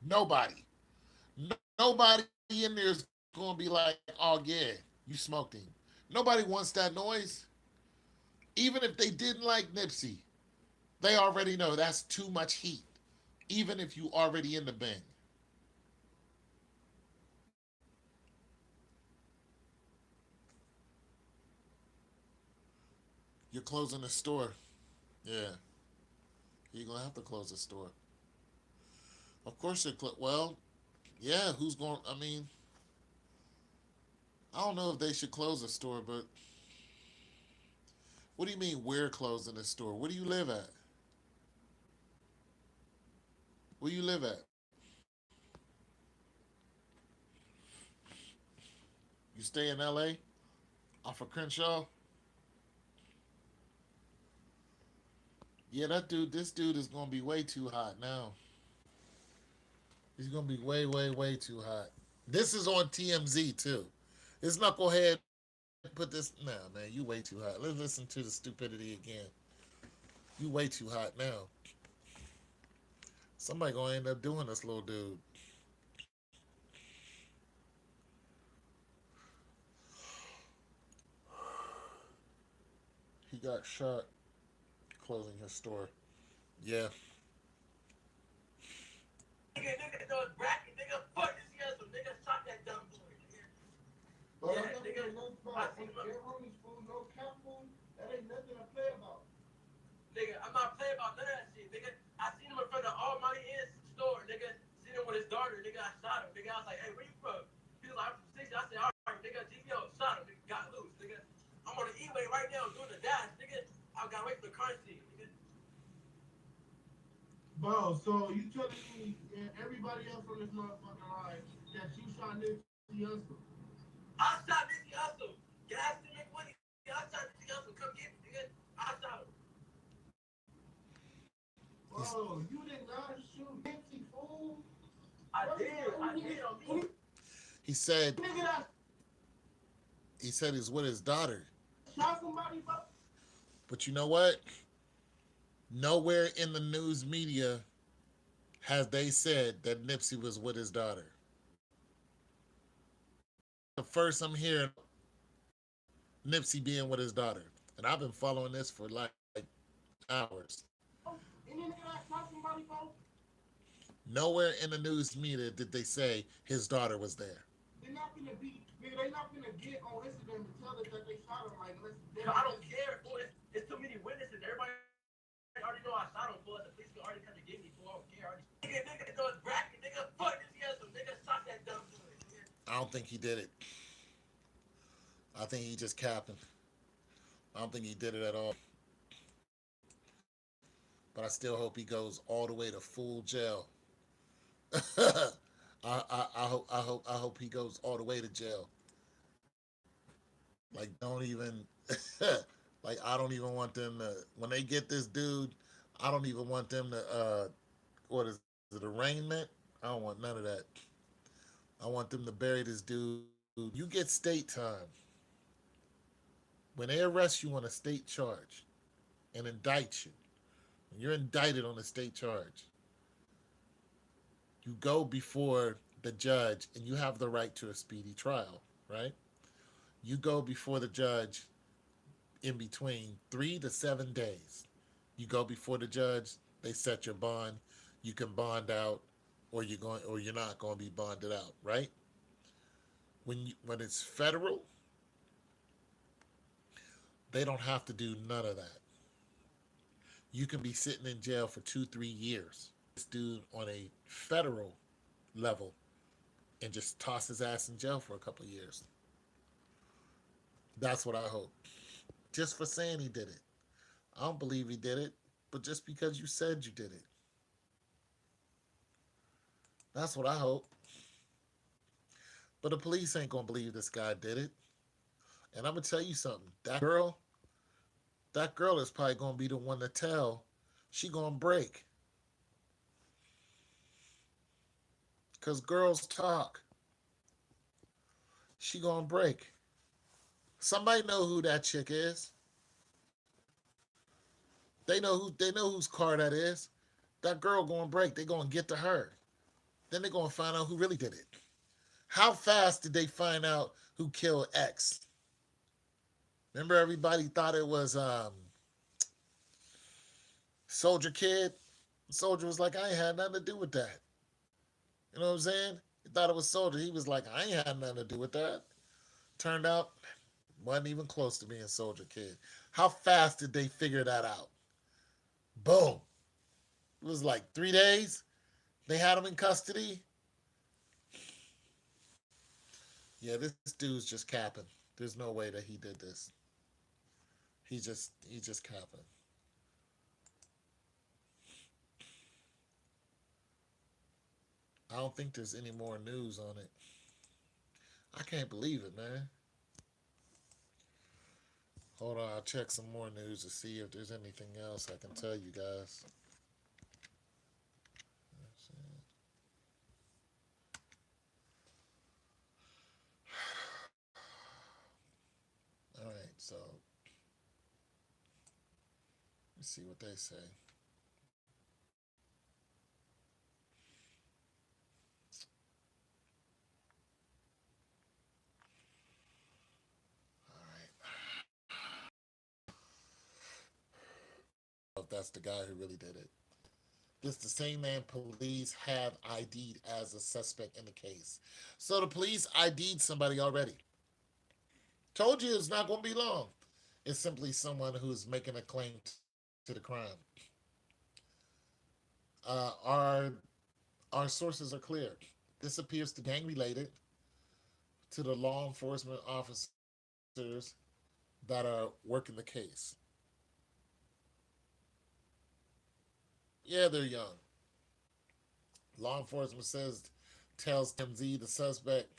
Nobody. Nobody in there is gonna be like, oh yeah, you smoked him. Nobody wants that noise. Even if they didn't like Nipsey, they already know that's too much heat. Even if you already in the Bing. You're closing the store. Yeah, you're gonna have to close the store. Of course you're well. Yeah, who's going? I mean, I don't know if they should close the store, but what do you mean we're closing the store? Where do you live at? Where you live at? You stay in L.A. off of Crenshaw? Yeah, that dude. This dude is gonna be way too hot now. He's gonna be way, way, way too hot. This is on TMZ too. This knucklehead put this. Nah, man, you way too hot. Let's listen to the stupidity again. You way too hot now. Somebody gonna end up doing this, little dude. He got shot closing his store. Yeah. Nigga, those bracket, nigga, fuck this guy, so nigga, shot that dumb boy, nigga. But yeah, nigga, I seen him. No cap food, that ain't nothing to play about. Nigga, I'm not playing about none of that shit, nigga. I seen him in front of Almighty Inn's store, nigga. Seen him with his daughter, nigga. I shot him, nigga. I was like, hey, where you from? He was like, I'm from 60. I said, all right, nigga. GBO shot him, nigga. Got loose, nigga. I'm on the E-way right now doing the dash, nigga. I got away from the car seat, nigga. Bro, so you telling me and everybody else on this motherfucking line that you shot Nipsey Hussle? I shot Nipsey Hussle. Gas to make money. I shot Nipsey Hussle. Come get me, nigga. I shot him. Bro, you did not shoot Nipsey, fool. I did. I did on me. He said. He said he's with his daughter. Shot somebody, bro. But you know what? Nowhere in the news media has they said that Nipsey was with his daughter. The first I'm hearing Nipsey being with his daughter. And I've been following this for like hours. Nowhere in the news media did they say his daughter was there. They not finna be, nigga. They not finna get on Instagram and tell us that they shot him. Like, unless I don't care. For it's too many witnesses. Everybody already know I shot him. For the police can already come to get me. For I don't care. I already. Nigga, throw his bracket. Nigga, fuck this. Yes, some nigga shot that dumb dude. Nigga. I don't think he did it. I think he just capping. I don't think he did it at all. But I still hope he goes all the way to full jail. I hope he goes all the way to jail. Like don't even like I don't even want them to when they get this dude, I don't even want them to what is it, arraignment? I don't want none of that. I want them to bury this dude. You get state time. When they arrest you on a state charge and indict you, when you're indicted on a state charge, you go before the judge and you have the right to a speedy trial, right? You go before the judge in between 3 to 7 days. You go before the judge, they set your bond, you can bond out or you're not going to be bonded out, right? When it's federal, they don't have to do none of that. You can be sitting in jail for 2 3 years. This dude on a federal level and just toss his ass in jail for a couple of years. That's what I hope. Just for saying he did it. I don't believe he did it, but just because you said you did it. That's what I hope. But the police ain't gonna believe this guy did it. And I'm gonna tell you something. That girl is probably gonna be the one to tell. She gonna break. Cause girls talk. She gonna break. Somebody know who that chick is. They know whose car that is. That girl gonna break. They gonna get to her. Then they gonna find out who really did it. How fast did they find out who killed X? Remember everybody thought it was Soldier Kid? Soldier was like, I ain't had nothing to do with that. You know what I'm saying? He thought it was Soldier. He was like, I ain't had nothing to do with that. Turned out, wasn't even close to being Soldier Kid. How fast did they figure that out? Boom. It was like 3 days. They had him in custody. Yeah, this dude's just capping. There's no way that he did this. He just capping. I don't think there's any more news on it. I can't believe it, man. Hold on, I'll check some more news to see if there's anything else I can tell you guys. All right, so let's see what they say. All right. If that's the guy who really did it. This the same man police have ID'd as a suspect in the case. So the police ID'd somebody already. Told you it's not going to be long. It's simply someone who's making a claim to the crime. Our sources are clear. This appears to gang related to the law enforcement officers that are working the case. Yeah, they're young. Law enforcement tells TMZ the suspect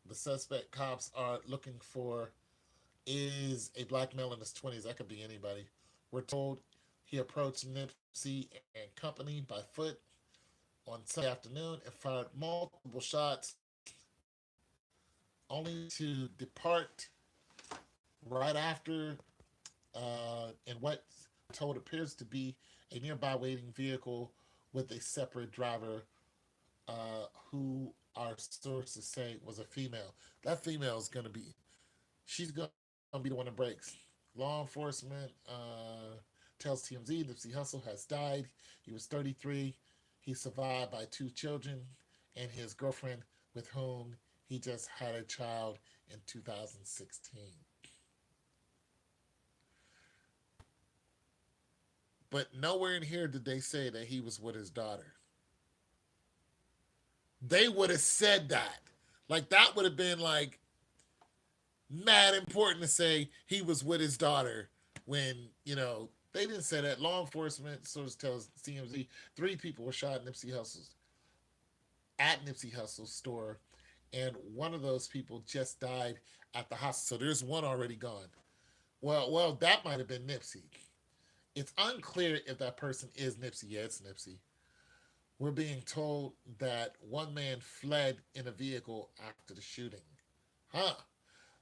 the suspect cops are looking for is a black male in his 20s. That could be anybody. We're told he approached Nipsey and company by foot on Sunday afternoon and fired multiple shots, only to depart right after in what told appears to be a nearby waiting vehicle with a separate driver who our sources say was a female. That female is going to be, she's going to be the one that breaks. Law enforcement tells TMZ Nipsey Hussle has died. He was 33. He survived by two children and his girlfriend with whom he just had a child in 2016. But nowhere in here did they say that he was with his daughter. They would have said that. Like, that would have been like mad important to say he was with his daughter when, they didn't say that. Law enforcement source tells TMZ 3 people were shot at Nipsey Hussle's store, and one of those people just died at the hospital. So there's one already gone. Well, that might have been Nipsey. It's unclear if that person is Nipsey. Yeah, it's Nipsey. We're being told that one man fled in a vehicle after the shooting. Huh?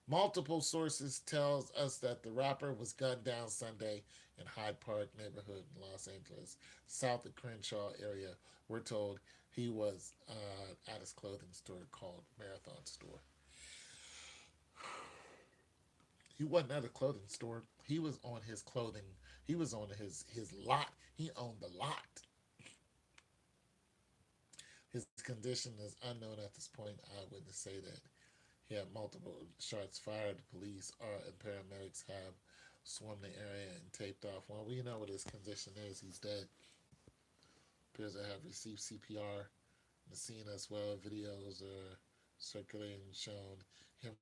Multiple sources tells us that the rapper was gunned down Sunday in Hyde Park neighborhood in Los Angeles, south of Crenshaw area. We're told he was at his clothing store called Marathon Store. He wasn't at a clothing store. He was on his clothing. He was on his lot. He owned the lot. His condition is unknown at this point. Eyewitnesses say that he had multiple shots fired. The police and paramedics have swarmed the area and taped off. Well, we know what his condition is. He's dead. Appears to have received CPR. The scene as well. Videos are circulating showing him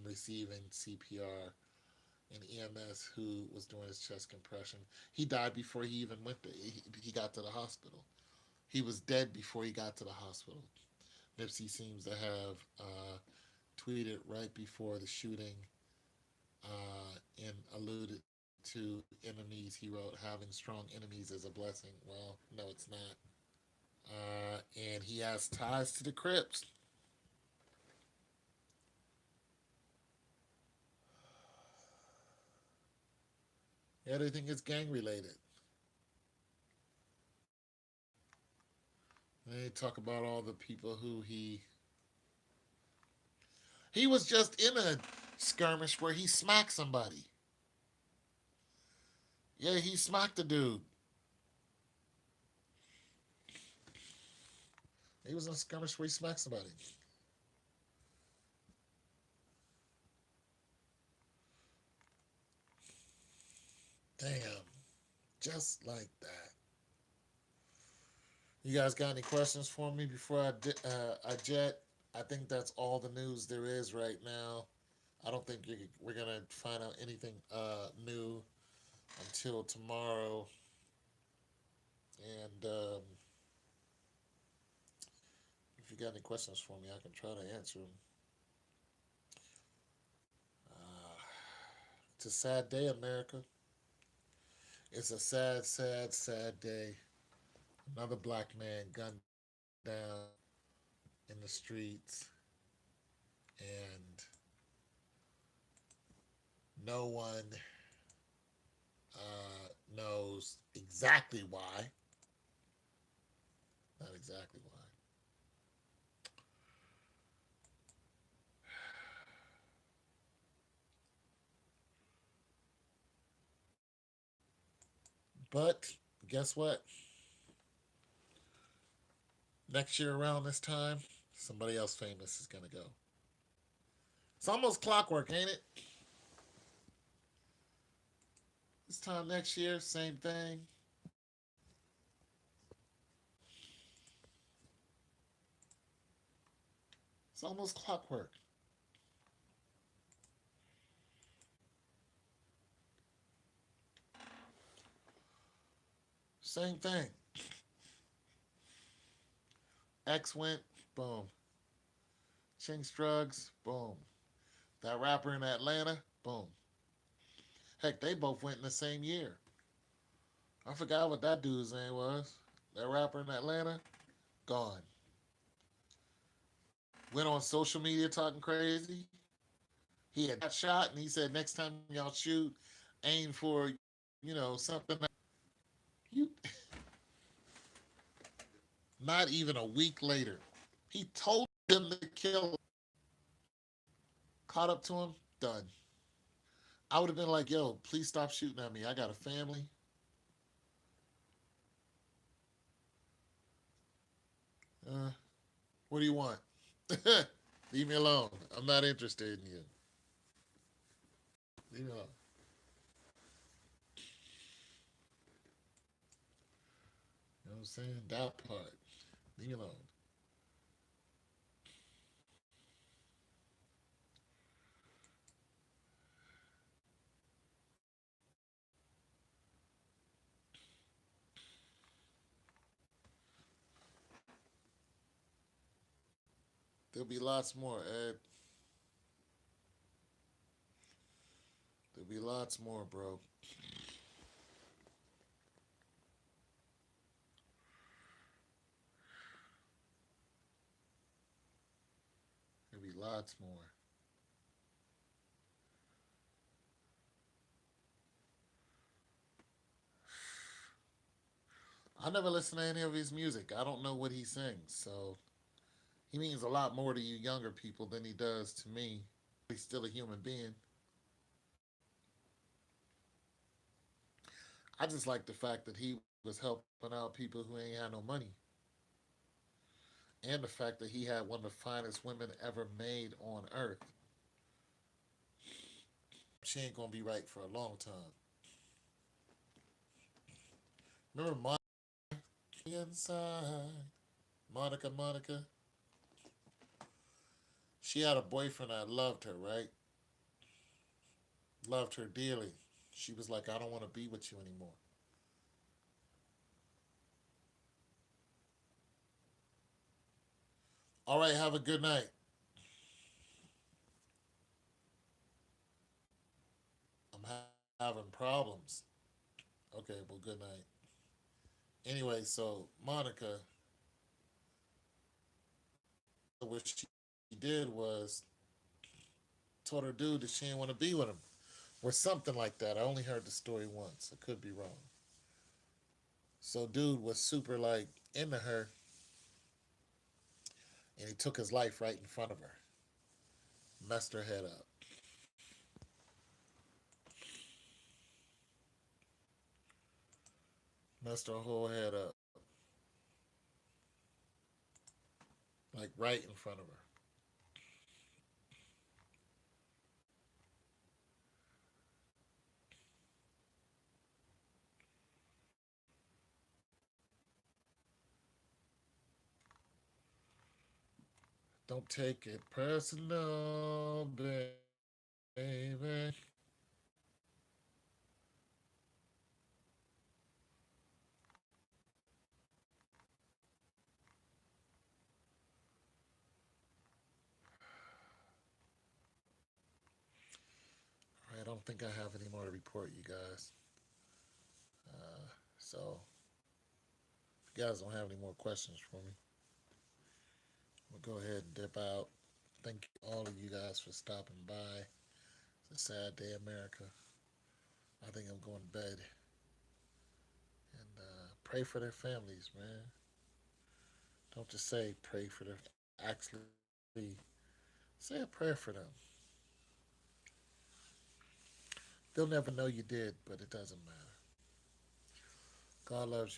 receiving CPR and EMS who was doing his chest compression. He died before he even went there. He got to the hospital. He was dead before he got to the hospital. Nipsey seems to have tweeted right before the shooting and alluded to enemies. He wrote, "Having strong enemies is a blessing." Well, no, it's not. And he has ties to the Crips. Everything is gang related. And they talk about all the people who he was just in a skirmish where he smacked somebody. Yeah, he smacked a dude. He was in a skirmish where he smacked somebody. Damn. Just like that. You guys got any questions for me before I jet? I think that's all the news there is right now. I don't think we're gonna find out anything new until tomorrow. And if you got any questions for me, I can try to answer them. Uh, it's a sad day, America. It's a sad, sad, sad day. Another black man gunned down in the streets, and no one knows exactly why. Not exactly why. But guess what? Next year around this time, somebody else famous is gonna go. It's almost clockwork, ain't it? This time next year, same thing. It's almost clockwork. Same thing. X went, boom. Chinks drugs, boom. That rapper in Atlanta, boom. Heck, they both went in the same year. I forgot what that dude's name was. That rapper in Atlanta, gone. Went on social media talking crazy. He had got shot, and he said, "Next time y'all shoot, aim for, something." You, not even a week later, he told them to kill him. Caught up to him, done. I would have been like, "Yo, please stop shooting at me. I got a family." Uh, What do you want? Leave me alone. I'm not interested in you. Leave me alone. You know what I'm saying? That part. Leave me alone. There'll be lots more, Ed. There'll be lots more, bro. There'll be lots more. I never listen to any of his music. I don't know what he sings, so he means a lot more to you younger people than he does to me. He's still a human being. I just like the fact that he was helping out people who ain't had no money. And the fact that he had one of the finest women ever made on earth. She ain't gonna be right for a long time. Remember Monica inside? Monica. She had a boyfriend that loved her, right? Loved her dearly. She was like, I don't want to be with you anymore. All right, have a good night. I'm having problems. Okay, well, good night. Anyway, so Monica, what she did was told her dude that she didn't want to be with him or something like that. I only heard the story once. I could be wrong. So dude was super like into her, and he took his life right in front of her, messed her head up, messed her whole head up, like right in front of her. Don't take it personal, baby. All right, I don't think I have any more to report, you guys. So, if you guys don't have any more questions for me, we'll go ahead and dip out. Thank all of you guys for stopping by. It's a sad day, America. I think I'm going to bed and pray for their families, man. Don't just say pray for them. Actually, say a prayer for them. They'll never know you did, but it doesn't matter. God loves you.